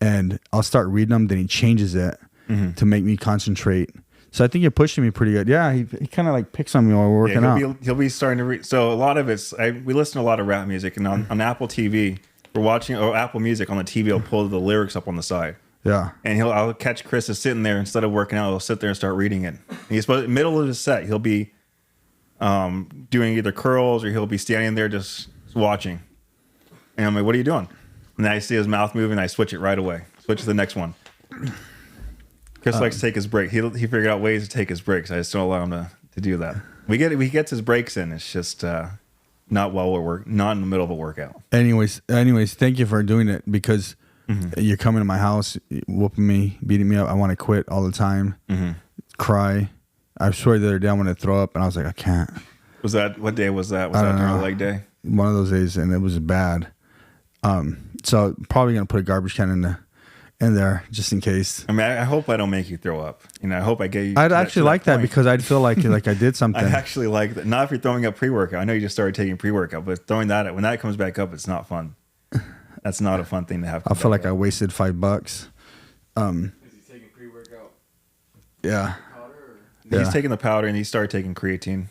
and I'll start reading them. Then he changes it to make me concentrate. So I think you're pushing me pretty good. Yeah, he kind of like picks on me while we're working out. He'll be starting to read. So a lot of we listen to a lot of rap music, and on Apple TV, we're watching, or Apple Music on the TV will pull the lyrics up on the side. Yeah. And I'll catch Chris is sitting there instead of working out. He'll sit there and start reading it. He's middle of his set. He'll be doing either curls or he'll be standing there just watching. And I'm like, what are you doing? And then I see his mouth moving. I switch it right away. Switch to the next one. Chris likes to take his break. He figured out ways to take his breaks. I just don't allow him to do that. He gets his breaks in. It's just not while not in the middle of a workout. Anyways, thank you for doing it because you're coming to my house, whooping me, beating me up. I want to quit all the time, cry. I swear the other day I wanted to throw up, and I was like, I can't. What day was that? Was that during a leg day? One of those days, and it was bad. So probably gonna put a garbage can in there just in case. I mean, I hope I don't make you throw up. I hope I get you. I'd actually like that because I'd feel like I did something. I actually like that. Not if you're throwing up pre-workout. I know you just started taking pre-workout, but throwing that when that comes back up, it's not fun. That's not a fun thing to have. I feel like I wasted $5. Is he taking pre-workout? Yeah. Powder He's taking the powder and he started taking creatine,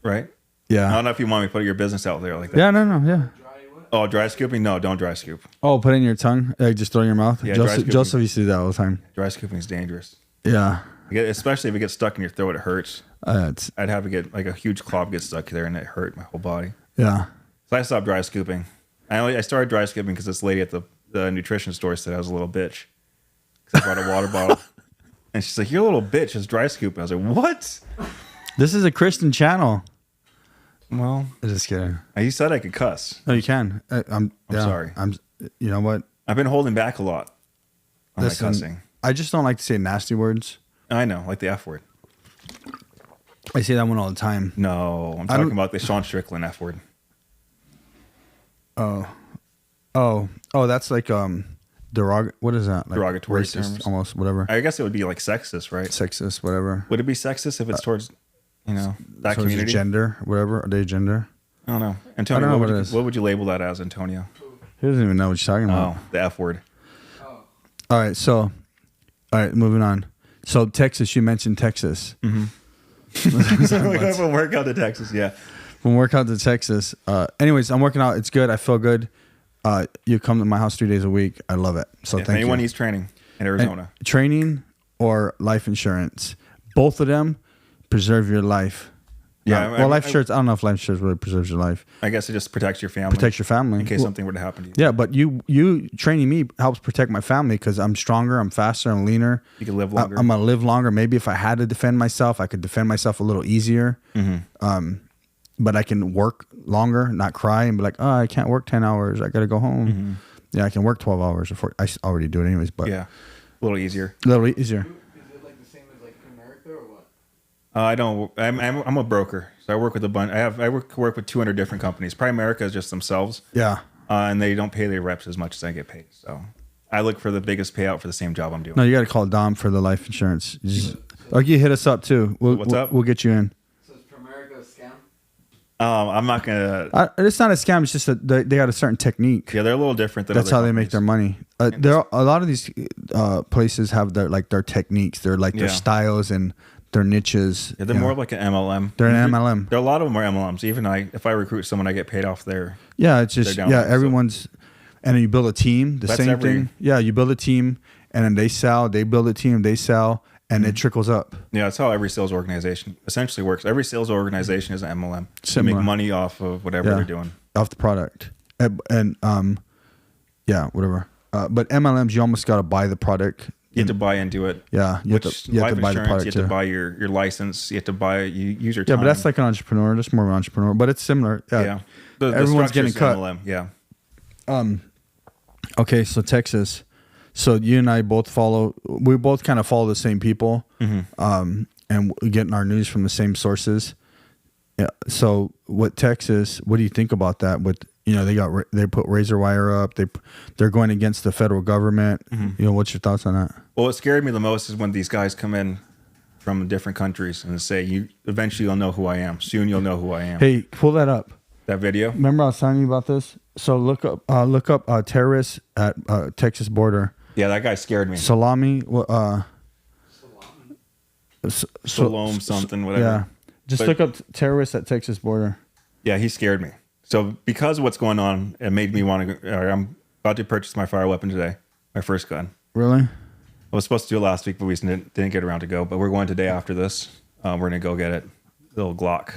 right? Yeah. I don't know if you want me to put your business out there like that. Yeah. No. Yeah. dry what? Oh, dry scooping? No, don't dry scoop. Oh, put it in your tongue. Just throw it in your mouth. Yeah, dry scooping. Joseph used to do that all the time. Dry scooping is dangerous. Yeah. Especially if it gets stuck in your throat, it hurts. It's I'd have to get like a huge clob get stuck there and it hurt my whole body. yeah. So I stopped dry scooping. I started dry scooping because this lady at the nutrition store said I was a little bitch. Because I brought a water bottle. And she's like, you're a little bitch. It's dry scooping. I was like, what? This is a Christian channel. Well, I'm just kidding. you said I could cuss. No, you can. I'm sorry. You know what? I've been holding back a lot on my cussing. I just don't like to say nasty words. I know, like the F word. I say that one all the time. No, I'm talking about the Sean Strickland F word. Oh, that's like what is that? Like Derogatory racist, terms. almost whatever. I guess it would be like sexist, right? Sexist, whatever. Would it be sexist if it's towards, that So community? gender, whatever. Are they gender? I don't know. Antonio, I don't know what it is. what would you label that as, Antonio? He doesn't even know what you're talking about. Oh, the F word. Oh. All right, moving on. So Texas, you mentioned Texas. We're going from workout to Texas, yeah. From workout to Texas. Anyways, I'm working out. It's good. I feel good. You come to my house 3 days a week. I love it. So If thank you. anyone needs training in Arizona. And training or life insurance. Both of them preserve your life. Yeah, life insurance, I don't know if life insurance really preserves your life. I guess it just protects your family. Protects your family. In case something were to happen to you. Yeah, but you training me helps protect my family because I'm stronger, I'm faster, I'm leaner. You can live longer. I'm going to live longer. Maybe if I had to defend myself, I could defend myself a little easier. But I can work longer, not cry and be like, oh, I can't work 10 hours. I got to go home. Yeah, I can work 12 hours. I already do it anyways, but Yeah, a little easier. a little easier. Is it like the same as like America or what? I don't. I'm a broker, so I work with a bunch. I work with 200 different companies. Primerica is just themselves, Yeah. and they don't pay their reps as much as I get paid. So I look for the biggest payout for the same job I'm doing. No, you got to call Dom for the life insurance. You hit us up too. What's up? We'll get you in. So is America a scam? I'm not gonna. It's not a scam. It's just that they got a certain technique. Yeah, they're a little different than. That's other how they make companies. their money. There are a lot of these places have their techniques. They're like their Yeah. styles and their niches. Yeah, they're more like an MLM. They're an MLM. There are a lot of them are MLMs. Even if I recruit someone, I get paid off their. Yeah, it's just They're down there, so- everyone's, and then you build a team. The That's same thing. Yeah, you build a team, and then they sell. They build a team. They sell, and it trickles up. Yeah, that's how every sales organization essentially works. Every sales organization is an MLM. They Similar. make money off of whatever Yeah. they're doing. Off the product, and yeah, whatever. But MLMs, you almost got to buy the product. You have to buy into it. Yeah, you have Which to buy life the insurance, product you have too. to buy your license. You have to buy. You use your Yeah, time. but that's like an entrepreneur. That's more of an entrepreneur, but it's similar. Yeah. yeah. The Everyone's structure's getting cut. MLM. Yeah. Okay, so Texas. So you and I both we both kind of follow the same people, and we're getting our news from the same sources. Yeah. So what do you think about that? They put razor wire up. They're going against the federal government. What's your thoughts on that? Well, what scared me the most is when these guys come in from different countries and say, eventually you'll know who I am. Soon you'll know who I am. Hey, pull that up. That video? Remember I was telling you about this? So look up terrorists at Texas border. Yeah, that guy scared me. Salami. Salome something, whatever. Yeah. Just look up terrorists at Texas border. Yeah, he scared me. So because of what's going on, it made me want to go. I'm about to purchase my fire weapon today. My first gun. Really? I was supposed to do it last week, but we didn't get around to go. But we're going today after this. We're gonna go get it. Little Glock.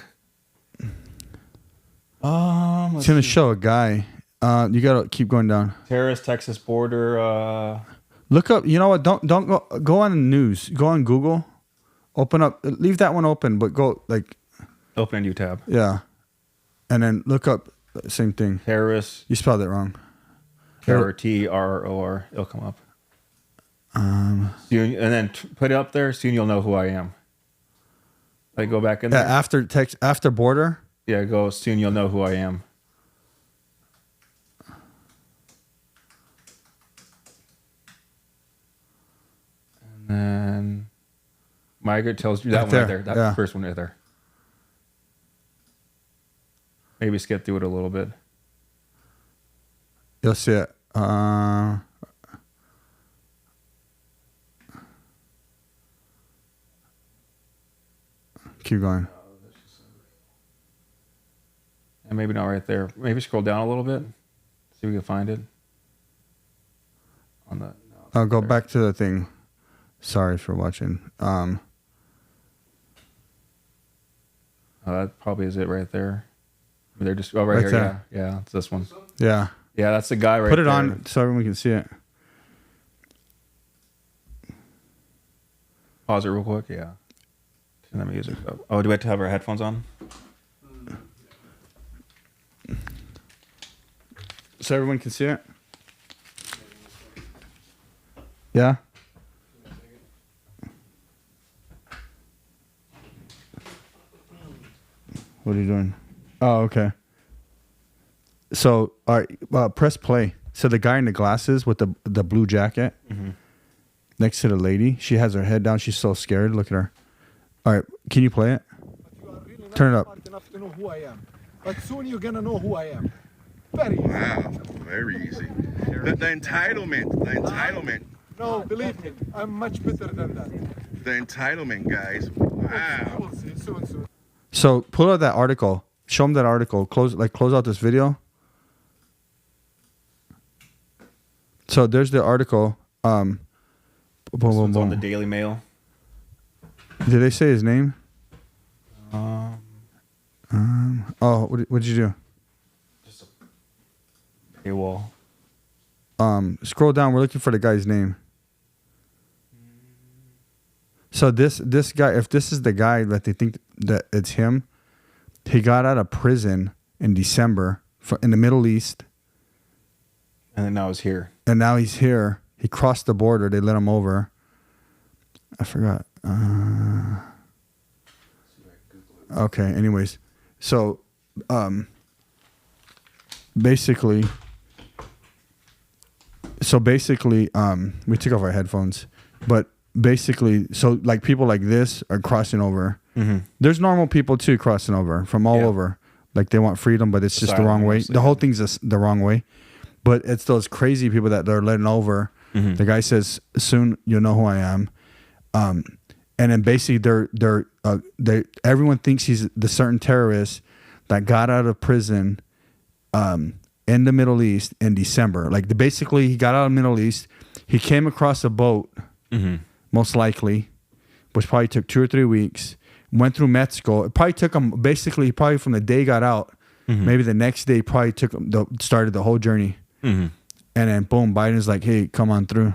It's gonna show a guy. You gotta keep going down. Terrace, Texas border. Look up. You know what? Don't go on the news. Go on Google. Open up. Leave that one open, but go like. Open a new tab. Yeah, and then look up same thing. Terrace. You spelled it wrong. TRROR. It'll come up. Soon, and then put it up there. Soon you'll know who I am. Like go back in there. After border. Yeah, go. Soon you'll know who I am. And then migrant tells you that one right there. That first one right there. Maybe skip through it a little bit. You'll see it. Keep going. And maybe not right there. Maybe scroll down a little bit. See if we can find it. On the. I'll go back to the thing. Sorry for watching. That probably is it right there. They're just right here. There. Yeah, it's this one. Yeah. Yeah, that's the guy right there. Put it on so everyone can see it. Pause it real quick. Yeah. Turn the music up. Oh, do we have to have our headphones on? So everyone can see it? Yeah? What are you doing? Oh, okay. So, all right, press play. So the guy in the glasses with the blue jacket next to the lady, she has her head down. She's so scared. Look at her. All right, can you play it? Turn it up. Smart enough to know who I am. But soon you're gonna know who I am. Very easy. Wow, very easy. The entitlement. No, believe me, I'm much better than that. The entitlement, guys. Wow. We'll see soon. So pull out that article. Show them that article. Close out this video. So there's the article. Boom, boom, It's on boom. the Daily Mail. Did they say his name? Oh, what did you do? Just a paywall. Scroll down. We're looking for the guy's name. So this guy, if this is the guy that they think that it's him, he got out of prison in December in the Middle East. And then now he's here. And now he's here. He crossed the border. They let him over. I forgot. Okay. Anyways, so basically, we took off our headphones, but basically, so like people like this are crossing over. Mm-hmm. There's normal people too crossing over from all over. Like they want freedom, but it's just the wrong way. The whole thing's the wrong way. But it's those crazy people that they're letting over. Mm-hmm. The guy says, "Soon you'll know who I am," and then basically they everyone thinks he's the certain terrorist that got out of prison in the Middle East in December. Like basically, he got out of the Middle East. He came across a boat, most likely, which probably took 2 or 3 weeks. Went through Mexico. It probably took him probably from the day he got out. Maybe the next day probably started the whole journey. And then boom, Biden's like, "Hey, come on through."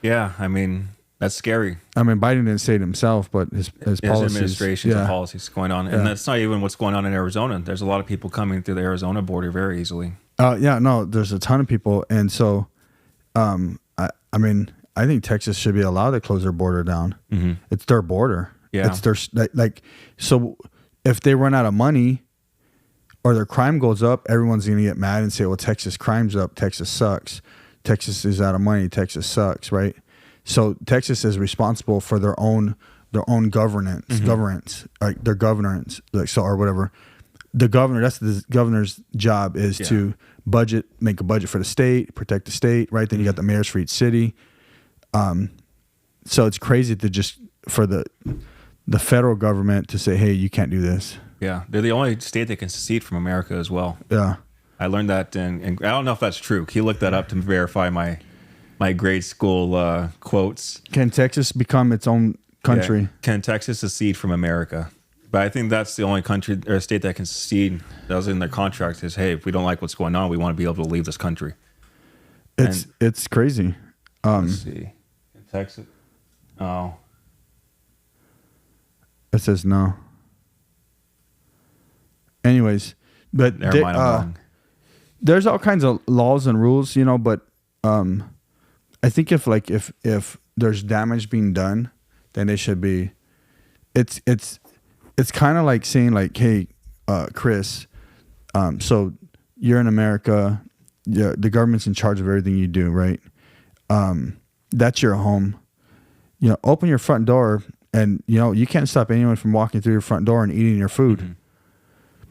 Yeah, I mean that's scary. I mean, Biden didn't say it himself, but his policies, administrations and policies going on, and that's not even what's going on in Arizona. There's a lot of people coming through the Arizona border very easily. There's a ton of people, and so, I mean, I think Texas should be allowed to close their border down. It's their border. Yeah, it's their so if they run out of money or their crime goes up, everyone's going to get mad and say, "Well, Texas crime's up. Texas sucks. Texas is out of money. Texas sucks." Right? So Texas is responsible for their own governance, like their governance, or whatever. The governor, that's the governor's job is to make a budget for the state, protect the state, right? Then you got the mayors for each city. So it's crazy to just for the federal government to say, "Hey, you can't do this." Yeah, they're the only state that can secede from America as well. Yeah, I learned that, and I don't know if that's true. He looked that up to verify my my grade school quotes. Can Texas become its own country? Yeah. Can Texas secede from America? But I think that's the only country or state that can secede. That was in their contract. Is, hey, if we don't like what's going on, we want to be able to leave this country. It's crazy. Let's see. In Texas. Oh. It says no. Anyways, but Never mind, I'm wrong. There's all kinds of laws and rules, you know, but I think if there's damage being done, then it should be. It's kind of like saying like, hey, Chris, so you're in America, the government's in charge of everything you do, right? That's your home. You know, open your front door, and you know you can't stop anyone from walking through your front door and eating your food. Mm-hmm.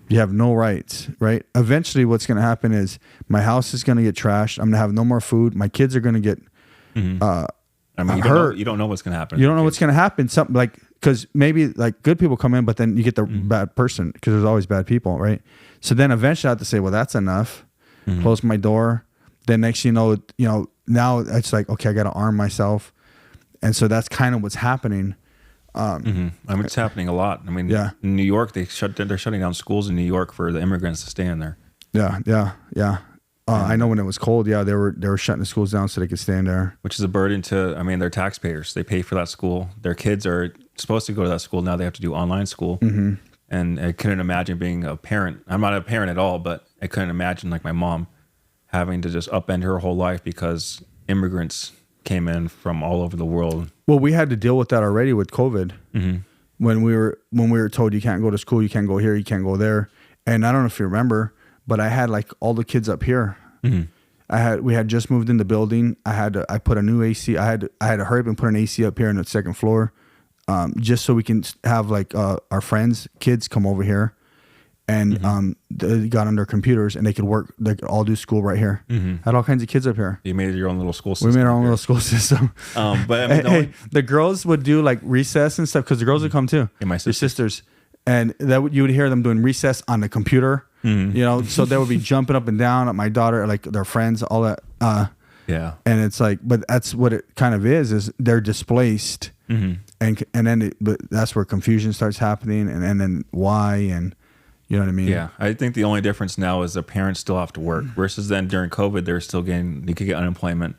You have no rights, right? Eventually, what's going to happen is my house is going to get trashed. I'm going to have no more food. My kids are going to get hurt. You don't know what's going to happen. You don't know what's going to happen. Something like, because maybe like good people come in, but then you get the bad person, because there's always bad people, right? So then eventually I have to say, well, that's enough. Close my door. Then next you know, now it's like, okay, I got to arm myself. And so that's kind of what's happening. I mean, it's happening a lot. I mean, in New York, they're shutting down schools in New York for the immigrants to stay in there. Yeah. I know when it was cold, they were shutting the schools down so they could stay in there. Which is a burden to, I mean, they're taxpayers. They pay for that school. Their kids are supposed to go to that school. Now they have to do online school. Mm-hmm. And I couldn't imagine being a parent. I'm not a parent at all, but I couldn't imagine like my mom having to just upend her whole life because immigrants came in from all over the world. Well, we had to deal with that already with COVID. Mm-hmm. When we were told you can't go to school, you can't go here, you can't go there. And I don't know if you remember, but I had like all the kids up here. Mm-hmm. We had just moved in the building. I put a new AC. I had to hurry up and put an AC up here on the second floor, just so we can have like our friends' kids come over here, and they got on their computers and they could work. They could all do school right here. Mm-hmm. Had all kinds of kids up here. You made your own little school system. We made our own little school system. But I mean, the girls would do like recess and stuff, because the girls would come too. Yeah, my sisters, and you would hear them doing recess on the computer. Mm-hmm. You know, so they would be jumping up and down at my daughter, like their friends, all that. Yeah, and it's like, but that's what it kind of is they're displaced, and then but that's where confusion starts happening, and then why, and you know what I mean? Yeah, I think the only difference now is the parents still have to work, versus then during COVID they're still getting, you could get unemployment.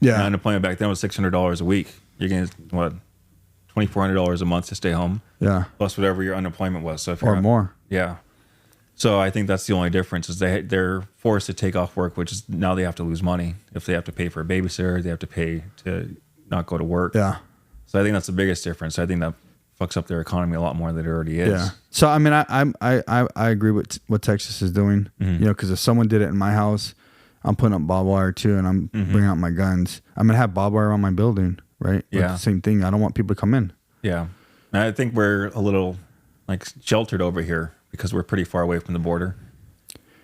Yeah, and unemployment back then was $600 a week. You're getting what, $2,400 a month to stay home. Yeah, plus whatever your unemployment was. So if or more. Yeah. So I think that's the only difference, is they're forced to take off work, which is now they have to lose money. If they have to pay for a babysitter, they have to pay to not go to work. Yeah. So I think that's the biggest difference. I think that fucks up their economy a lot more than it already is. Yeah. So I mean, I agree with what Texas is doing. Mm-hmm. You know, because if someone did it in my house, I'm putting up barbed wire too, and I'm bringing out my guns. I'm gonna have barbed wire on my building, right? Yeah. But the same thing. I don't want people to come in. Yeah. And I think we're a little like sheltered over here, because we're pretty far away from the border.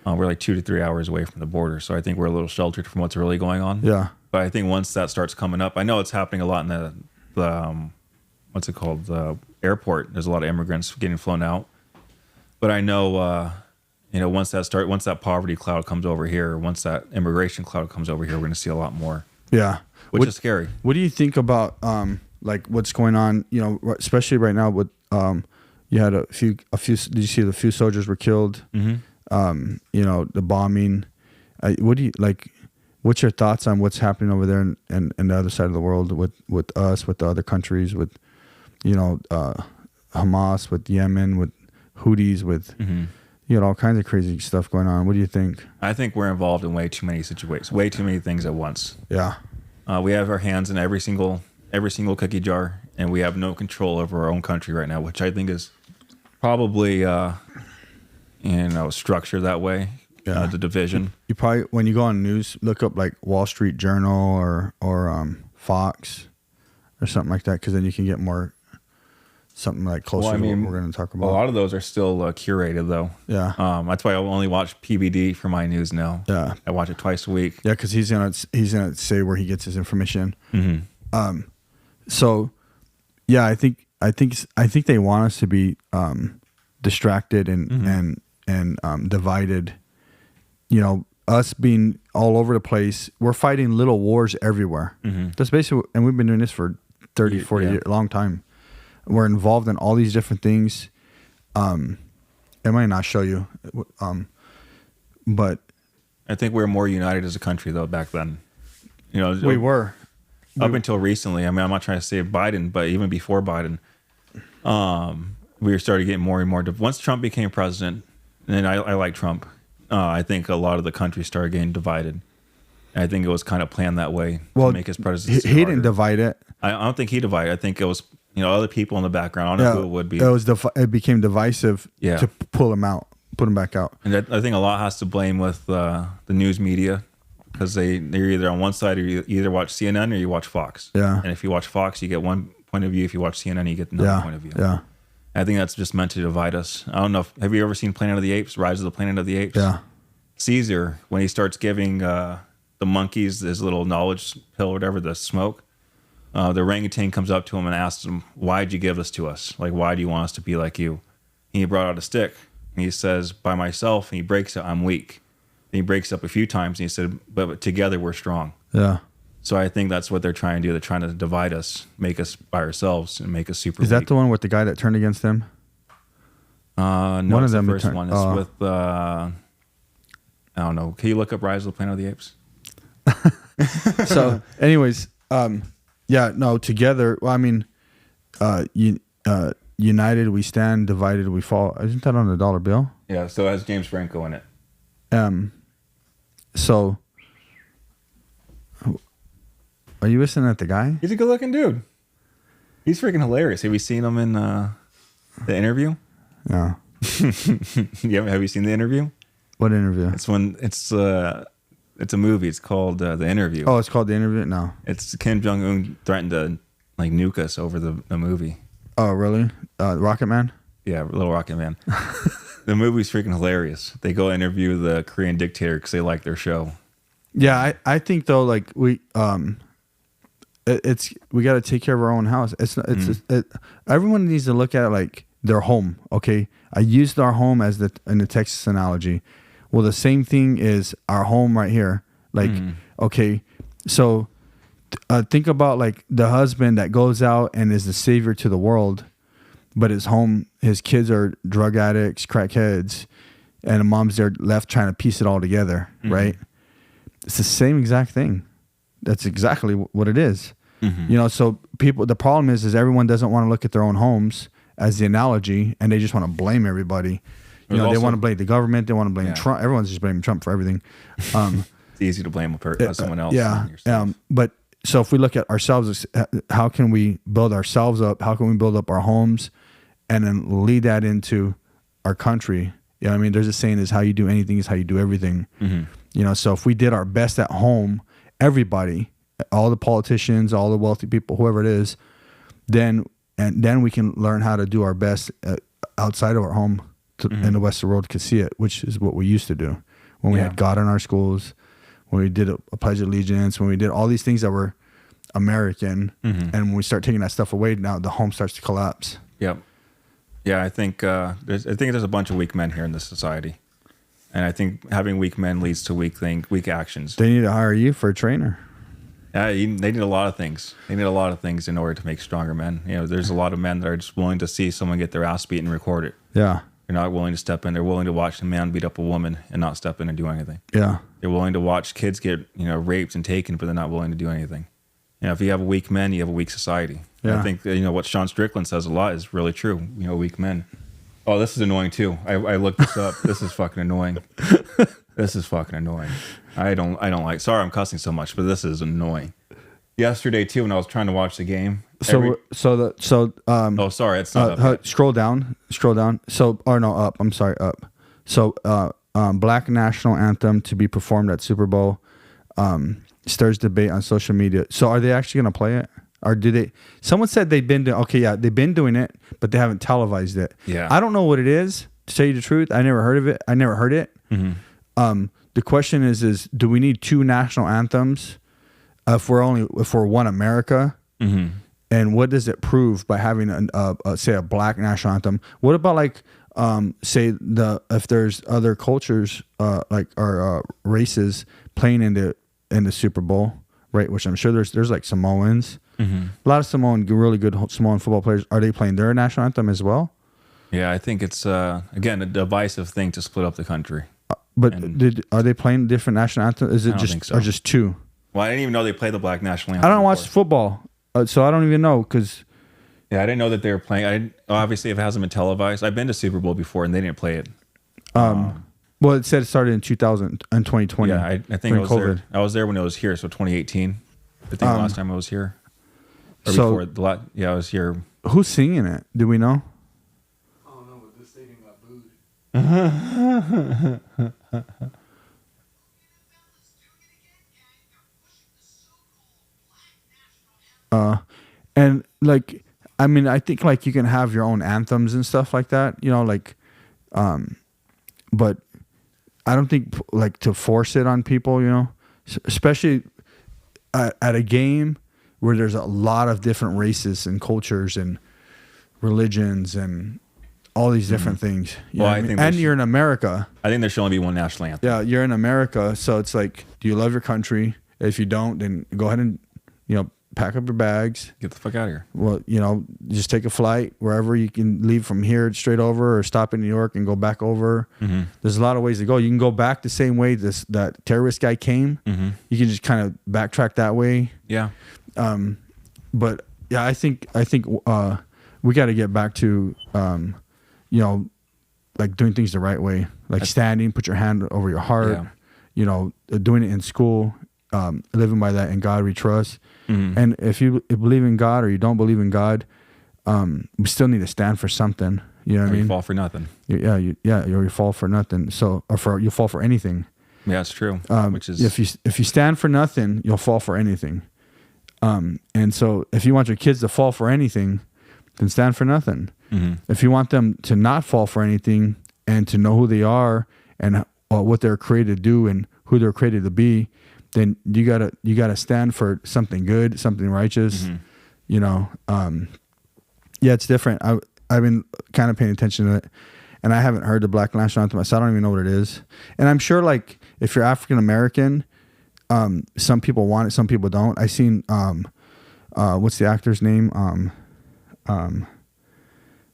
We're like 2 to 3 hours away from the border. So I think we're a little sheltered from what's really going on. Yeah. But I think once that starts coming up, I know it's happening a lot in the what's it called? The airport. There's a lot of immigrants getting flown out. But I know, once that poverty cloud comes over here, once that immigration cloud comes over here, we're going to see a lot more. Yeah. Which is scary. What do you think about, like what's going on, you know, especially right now with, you had a few. Did you see the few soldiers were killed? Mm-hmm. You know, the bombing. What do you like? What's your thoughts on what's happening over there and the other side of the world with us, with the other countries, with Hamas, with Yemen, with Houthis, with you know, all kinds of crazy stuff going on. What do you think? I think we're involved in way too many situations, way too many things at once. Yeah. We have our hands in every single cookie jar, and we have no control over our own country right now, which I think is probably structured that way. Yeah. The division. You probably, when you go on news, look up like Wall Street Journal or Fox or something like that, because then you can get more something like closer to what we're going to talk about. A lot of those are still curated though. Yeah. That's why I only watch PBD for my news now. Yeah. I watch it twice a week. Yeah, because he's gonna say where he gets his information. Mm-hmm. So, yeah, I think they want us to be distracted and divided. You know, us being all over the place, we're fighting little wars everywhere. That's basically, and we've been doing this for 30, 40 years, a long time. We're involved in all these different things. It might not show you, but I think we were more united as a country though back then. You know, we were up until recently. I mean, I'm not trying to say Biden, but even before Biden, we were starting to get more and more. Once Trump became president, and I like Trump, I think a lot of the country started getting divided. And I think it was kind of planned that way to make his presidency he didn't divide it. I don't think he divided. I think it was other people in the background. I don't know who it would be. It became divisive to pull him out, put him back out. And I think a lot has to blame with the news media, because they're either on one side, or you either watch CNN or you watch Fox. Yeah. And if you watch Fox, you get one point of view. If you watch CNN, you get another point of view. Yeah. I think that's just meant to divide us. I don't know. Have you ever seen Planet of the Apes? Rise of the Planet of the Apes? Yeah. Caesar, when he starts giving the monkeys his little knowledge pill or whatever, the smoke, the orangutan comes up to him and asks him, "Why'd you give this to us? Like, why do you want us to be like you?" And he brought out a stick. And he says, "By myself," and he breaks it, "I'm weak." And he breaks up a few times, and he said, but together we're strong. Yeah. So I think that's what they're trying to do. They're trying to divide us, make us by ourselves, and make us super Is that the one with the guy that turned against him? No, one of the them first one. It's with, I don't know. Can you look up Rise of the Planet of the Apes? So, anyways, together. Well, I mean, united we stand, divided we fall. Isn't that on the dollar bill? Yeah. So it has James Franco in it. So, are you listening at the guy? He's a good-looking dude. He's freaking hilarious. Have you seen him in the interview? No. Have you seen the interview? What interview? It's a movie. It's called The Interview. Oh, it's called The Interview? No. It's Kim Jong-un threatened to like nuke us over the movie. Oh, really? Rocket Man? Yeah, Little Rocket Man. The movie's freaking hilarious. They go interview the Korean dictator because they like their show. Yeah, I think though, like we got to take care of our own house. Everyone needs to look at it like their home. Okay, I used our home as in the Texas analogy. Well, the same thing is our home right here. Like, okay, so think about like the husband that goes out and is the savior to the world, but his home, his kids are drug addicts, crackheads, and the mom's there left trying to piece it all together, right? It's the same exact thing. That's exactly what it is. So the problem is everyone doesn't want to look at their own homes as the analogy, and they just want to blame everybody. They want to blame the government. They want to blame Trump. Everyone's just blaming Trump for everything. It's easy to blame someone else. Yeah. But so if we look at ourselves, how can we build ourselves up? How can we build up our homes and then lead that into our country? You know what I mean? There's a saying is how you do anything is how you do everything. So if we did our best at home, everybody, all the politicians, all the wealthy people, whoever it is, then we can learn how to do our best outside of our home and the rest of the world could see it, which is what we used to do when we had God in our schools, when we did a pledge of allegiance, when we did all these things that were American, and when we start taking that stuff away, now the home starts to collapse. Yep. Yeah, I think there's a bunch of weak men here in this society, and I think having weak men leads to weak actions. They need to hire you for a trainer. Yeah, they need a lot of things. They need a lot of things in order to make stronger men. There's a lot of men that are just willing to see someone get their ass beat and record it. Yeah. They're not willing to step in. They're willing to watch a man beat up a woman and not step in and do anything. Yeah. They're willing to watch kids get raped and taken, but they're not willing to do anything. If you have weak men, you have a weak society. Yeah. I think what Sean Strickland says a lot is really true. Weak men. Oh, this is annoying too. I looked this up. This is fucking annoying. This is fucking annoying. I don't like. Sorry, I'm cussing so much, but this is annoying. Yesterday too, when I was trying to watch the game. Oh, sorry, it's not up. Scroll down. Up. I'm sorry, up. So, Black National Anthem to be performed at Super Bowl stirs debate on social media. So, are they actually going to play it, or do they? Someone said they've been doing. Okay, yeah, they've been doing it, but they haven't televised it. Yeah, I don't know what it is. To tell you the truth, I never heard of it. I never heard it. The question is do we need two national anthems? If we're one America, and what does it prove by having say a black national anthem? What about like say if there's other cultures or races playing in the Super Bowl, right? Which I'm sure there's like Samoans, a lot of really good Samoan football players. Are they playing their national anthem as well? Yeah, I think it's again a divisive thing to split up the country. But are they playing different national anthems? Is it don't just think so. or just two? Well, I didn't even know they played the Black National Anthem. I don't before. watch football, so I don't even know because. Yeah, I didn't know that they were playing. Obviously, if it hasn't been televised, I've been to Super Bowl before and they didn't play it. Well, it said it started in 2020. Yeah, I think I was there. I was there when it was here, so 2018. I think the last time I was here. Or so before I was here. Who's singing it? Do we know? I don't know, but this stadium got booed. And like, I mean, I think like you can have your own anthems and stuff like that, you know, like, but I don't think like to force it on people, you know, especially at a game where there's a lot of different races and cultures and religions and all these different things. You know what I mean? And you're in America. I think there should only be one national anthem. Yeah, you're in America, so it's like, do you love your country? If you don't, then go ahead and, you know, pack up your bags. Get the fuck out of here. Well, you know, just take a flight wherever you can leave from here straight over, or stop in New York and go back over. There's a lot of ways to go. You can go back the same way that terrorist guy came. You can just kind of backtrack that way. Yeah. But yeah, I think we got to get back to, you know, like doing things the right way, like standing, put your hand over your heart, you know, doing it in school, living by that. In God we trust. And if you believe in God or you don't believe in God, we still need to stand for something. You know what I mean? You fall for nothing. You fall for nothing. So, you fall for anything. Yeah, that's true. Which is if you stand for nothing, you'll fall for anything. And so if you want your kids to fall for anything, then stand for nothing. If you want them to not fall for anything and to know who they are and what they're created to do and who they're created to be, then you gotta stand for something good, something righteous. You know, yeah, it's different. I've been kind of paying attention to it, and I haven't heard the Black National Anthem, so I don't even know what it is. And I'm sure, like, if you're African American, some people want it, some people don't. I seen what's the actor's name?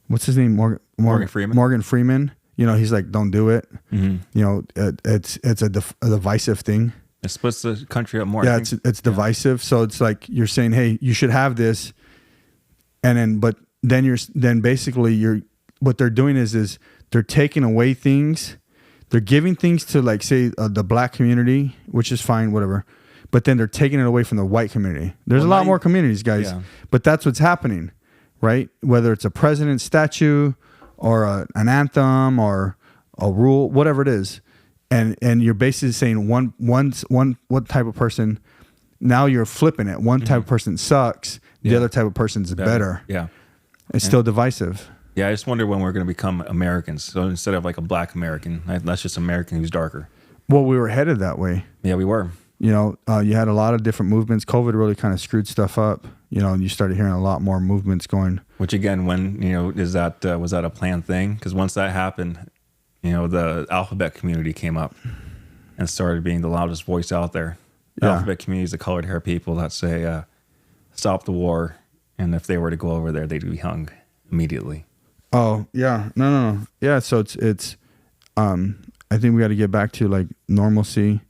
What's his name? Morgan Freeman. Morgan Freeman. You know, he's like, don't do it. You know, it's a divisive thing. It splits the country up more. Yeah, it's divisive. So it's like you're saying, hey, you should have this, and then basically what they're doing is they're taking away things, they're giving things to, like, say the black community, which is fine, whatever, but then they're taking it away from the white community. There's a lot more communities, guys, but that's what's happening, right? Whether it's a president's statue or an anthem or a rule, whatever it is. And you're basically saying one type of person, now you're flipping it. One type of person sucks. The other type of person's better. Yeah. It's still divisive. Yeah, I just wonder when we're going to become Americans. So instead of like a black American, that's just American who's darker. Well, we were headed that way. Yeah, we were. You know, you had a lot of different movements. COVID really kind of screwed stuff up. You know, and you started hearing a lot more movements going. Which again, when, you know, was that a planned thing? Because once that happened, you know, the alphabet community came up and started being the loudest voice out there. The alphabet community is the colored hair people that say, stop the war. And if they were to go over there, they'd be hung immediately. Oh, yeah. No. Yeah, so it's I think we got to get back to, like, normalcy.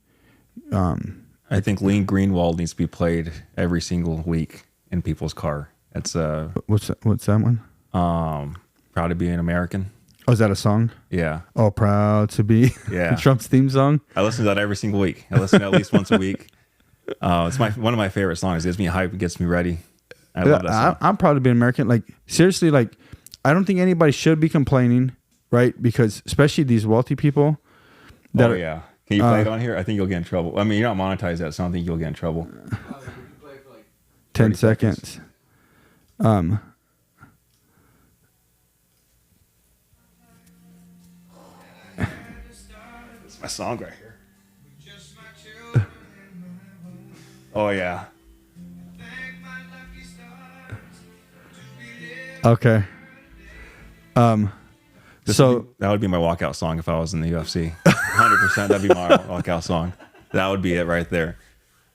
I think Lean Greenwald needs to be played every single week in people's car. It's what's that one? Proud to be an American. Oh, is that a song? Yeah. Oh, proud to be. Yeah. Trump's theme song. I listen to that every single week. I listen to it at least once a week. It's one of my favorite songs. It gets me hype. It gets me ready. I love that song. I'm proud to be an American. Like, seriously, like, I don't think anybody should be complaining, right? Because especially these wealthy people. That yeah. Can you play it on here? I think you'll get in trouble. I mean, you're not monetized that, so I don't think you'll get in trouble. 10 seconds. It's my song right here. Oh, yeah. Okay. That would be my walkout song if I was in the UFC. 100%. That'd be my walkout song. That would be it right there.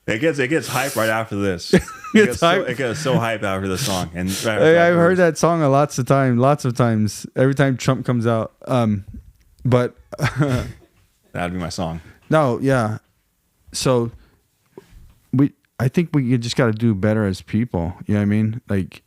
It gets hype right after this. It gets so hype after the song. And I've heard that song lots of times. Every time Trump comes out. But that'd be my song. No, yeah. So I think we just got to do better as people. You know what I mean? Like,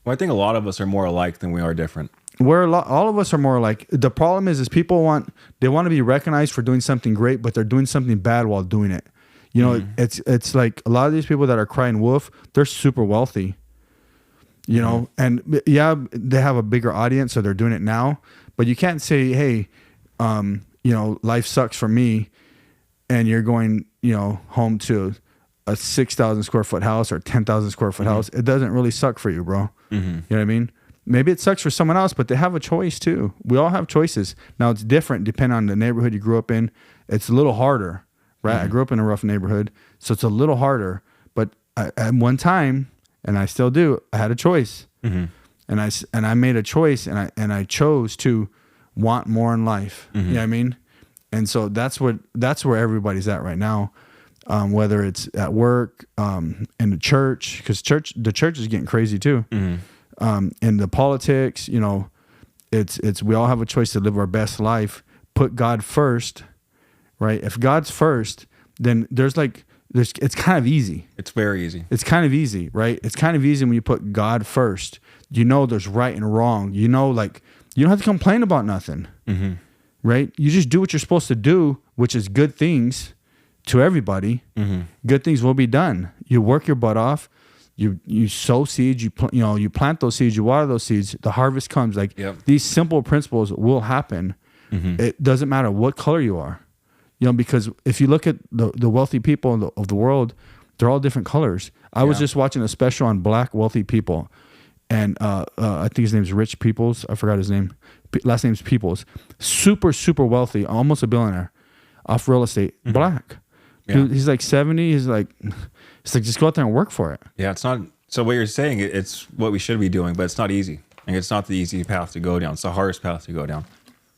well, I think a lot of us are more alike than we are different. All of us are more alike. The problem is people want to be recognized for doing something great, but they're doing something bad while doing it. You know, it's like a lot of these people that are crying wolf, they're super wealthy. You know, and yeah, they have a bigger audience, so they're doing it now. But you can't say, hey, you know, life sucks for me, and you're going, you know, home to a 6,000 square foot house or 10,000 square foot house. It doesn't really suck for you, bro. You know what I mean? Maybe it sucks for someone else, but they have a choice too. We all have choices. Now it's different depending on the neighborhood you grew up in. It's a little harder, right? I grew up in a rough neighborhood, so it's a little harder. But at one time, and I still do, I had a choice, and I made a choice, and I chose to want more in life. You know what I mean? And so that's where everybody's at right now. Whether it's at work, in the church, because the church is getting crazy too. In the politics, you know, it's we all have a choice to live our best life. Put God first, right? If God's first, then it's kind of easy. It's very easy. It's kind of easy, right? It's kind of easy when you put God first. You know, there's right and wrong. You know, like you don't have to complain about nothing, right? You just do what you're supposed to do, which is good things to everybody. Good things will be done. You work your butt off. You sow seeds. You plant those seeds. You water those seeds. The harvest comes. Like these simple principles will happen. It doesn't matter what color you are, you know, because if you look at the wealthy people of the world, they're all different colors. I was just watching a special on black wealthy people, and I think his name's Rich Peoples. I forgot his name. Last name's Peoples. Super, super wealthy, almost a billionaire, off real estate. Black. Yeah. He's like 70. He's like, just go out there and work for it. Yeah, it's not. So what you're saying, it's what we should be doing, but it's not easy. And it's not the easy path to go down. It's the hardest path to go down.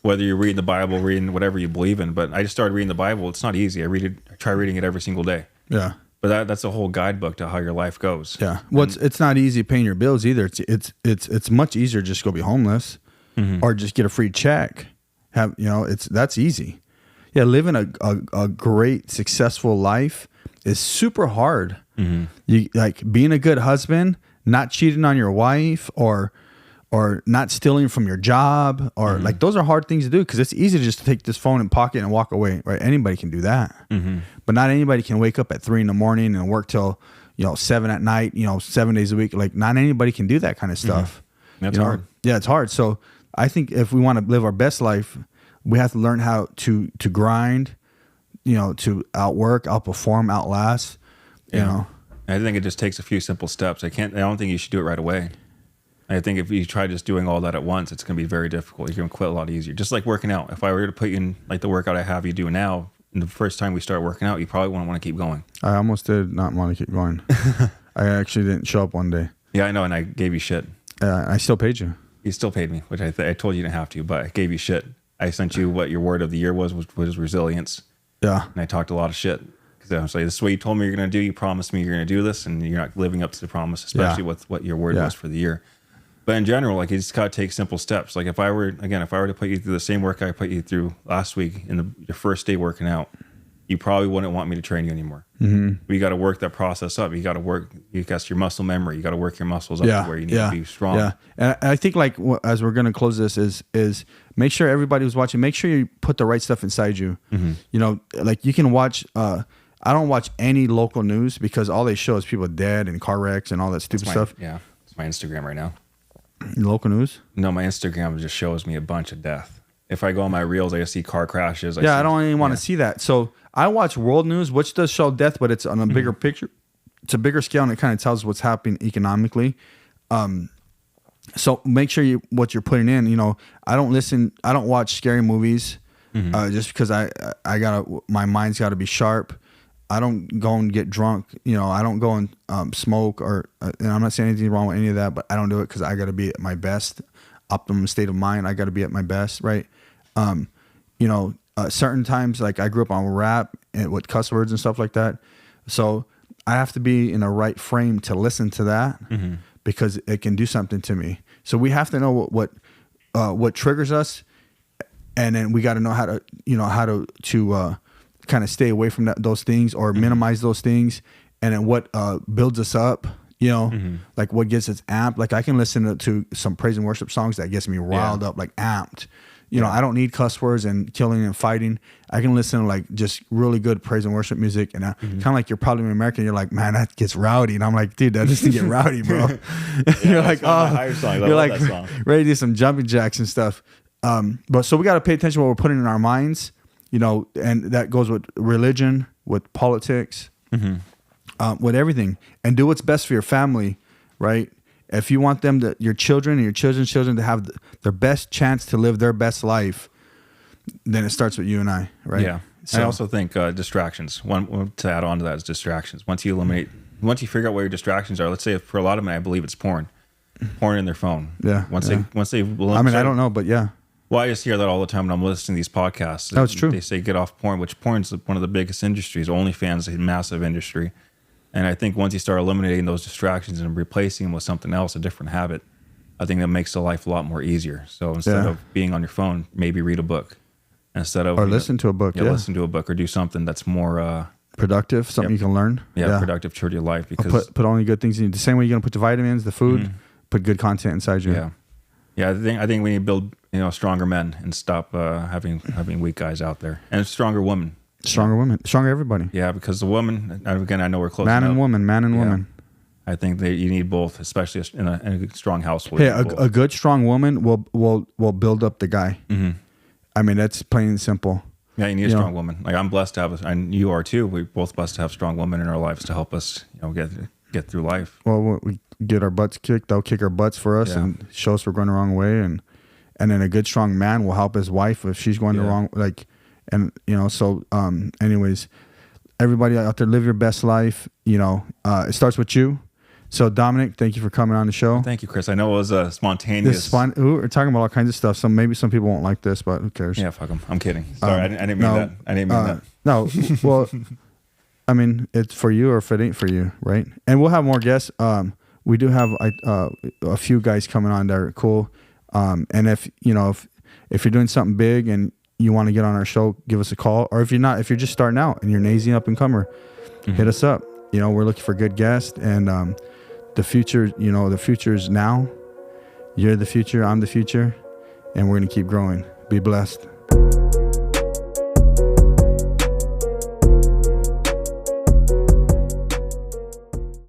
Whether you're reading the Bible, reading whatever you believe in. But I just started reading the Bible. It's not easy. I try reading it every single day. Yeah. But that's a whole guidebook to how your life goes. Yeah. Well, it's not easy paying your bills either. It's much easier just to go be homeless or just get a free check. That's easy. Yeah, living a great, successful life is super hard. You like being a good husband, not cheating on your wife, or not stealing from your job, or like those are hard things to do because it's easy to just take this phone and pocket and walk away. Right? Anybody can do that, but not anybody can wake up at 3 a.m. and work till 7 at night. 7 days a week. Like not anybody can do that kind of stuff. That's hard. Yeah, it's hard. So I think if we want to live our best life, we have to learn how to grind, to outwork, outperform, outlast, you know. I think it just takes a few simple steps. I don't think you should do it right away. I think if you try just doing all that at once, it's going to be very difficult. You're going to quit a lot easier. Just like working out. If I were to put you in like the workout I have you do now, and the first time we start working out, you probably wouldn't want to keep going. I almost did not want to keep going. I actually didn't show up one day. Yeah, I know, and I gave you shit. I still paid you. You still paid me, which I told you didn't have to, but I gave you shit. I sent you what your word of the year was resilience. Yeah. And I talked a lot of shit. Because I was like, this is what you told me you're going to do. You promised me you're going to do this, and you're not living up to the promise, especially with what your word was for the year. But in general, like you just got to take simple steps. Like if I were to put you through the same work I put you through last week in your first day working out, you probably wouldn't want me to train you anymore. You got to work that process up. You got your muscle memory. You got to work your muscles up to where you need to be strong. Yeah. And I think like as we're going to close this is make sure everybody who's watching, make sure you put the right stuff inside you. Like you can watch, I don't watch any local news because all they show is people dead and car wrecks and all that stupid stuff. Yeah. It's my Instagram right now. Local news? No, my Instagram just shows me a bunch of death. If I go on my reels, I just see car crashes. I don't even want to see that. So I watch world news, which does show death, but it's on a bigger picture. It's a bigger scale, and it kind of tells what's happening economically. So make sure what you're putting in. I don't watch scary movies just because my mind's got to be sharp. I don't go and get drunk. I don't go and smoke and I'm not saying anything wrong with any of that, but I don't do it because I got to be at my best. optimum state of mind. I got to be at my best, right? You know, certain times, like I grew up on rap and with cuss words and stuff like that. So I have to be in a right frame to listen to that because it can do something to me. So we have to know what triggers us, and then we got to know how to kind of stay away from those things or minimize those things, and then what builds us up. You know, like what gets us amped. Like I can listen to some praise and worship songs that gets me riled up, like amped. You know, I don't need cuss words and killing and fighting. I can listen to like just really good praise and worship music. And kind of like you're probably American. You're like, man, that gets rowdy. And I'm like, dude, that doesn't get rowdy, bro. You're like, you're like ready to do some jumping jacks and stuff. But so we got to pay attention to what we're putting in our minds, you know, and that goes with religion, with politics, with everything, and do what's best for your family, right? If you want them to, your children and your children's children to have their best chance to live their best life, then it starts with you and I, right? Yeah. So, I also think distractions. One to add on to that is distractions. Once you figure out where your distractions are, let's say for a lot of them, I believe it's porn in their phone. Yeah. Once they, I mean, I don't know, but yeah. Well, I just hear that all the time when I'm listening to these podcasts. No, it's true. They say get off porn, which porn's one of the biggest industries. OnlyFans is a massive industry. And I think once you start eliminating those distractions and replacing them with something else, a different habit, I think that makes the life a lot more easier. So instead of being on your phone, maybe read a book. Instead of listen to a book. Yeah, listen to a book or do something that's more productive, something you can learn. Yeah, productive toward your life. Because put only good things in. The same way you're gonna put the vitamins, the food, put good content inside you. Yeah. I think we need to build stronger men and stop having weak guys out there, and stronger women. Stronger women, stronger everybody. Yeah, because the woman, again, I know we're close. Man and woman. I think that you need both, especially in a strong household. Hey, a good strong woman will build up the guy. I mean, that's plain and simple. Yeah, you need a strong woman. Like I'm blessed to have, and you are too. We're both blessed to have strong women in our lives to help us, get through life. Well, we get our butts kicked. They'll kick our butts for us and show us we're going the wrong way, and then a good strong man will help his wife if she's going the wrong So anyways, everybody out there, live your best life. It starts with you. So Dominick, thank you for coming on the show. Thank you, Chris. I know it was spontaneous. We're talking about all kinds of stuff. So maybe some people won't like this, but who cares? Yeah, fuck them. I'm kidding. Sorry, I didn't mean that. I didn't mean that. No, well, I mean, it's for you or if it ain't for you, right? And we'll have more guests. We do have a few guys coming on that are cool. And if you're doing something big and you want to get on our show, give us a call. Or if you're just starting out and you're an easy up and comer, hit us up. We're looking for good guests, and the future is now. You're the future, I'm the future, and we're going to keep growing. Be blessed.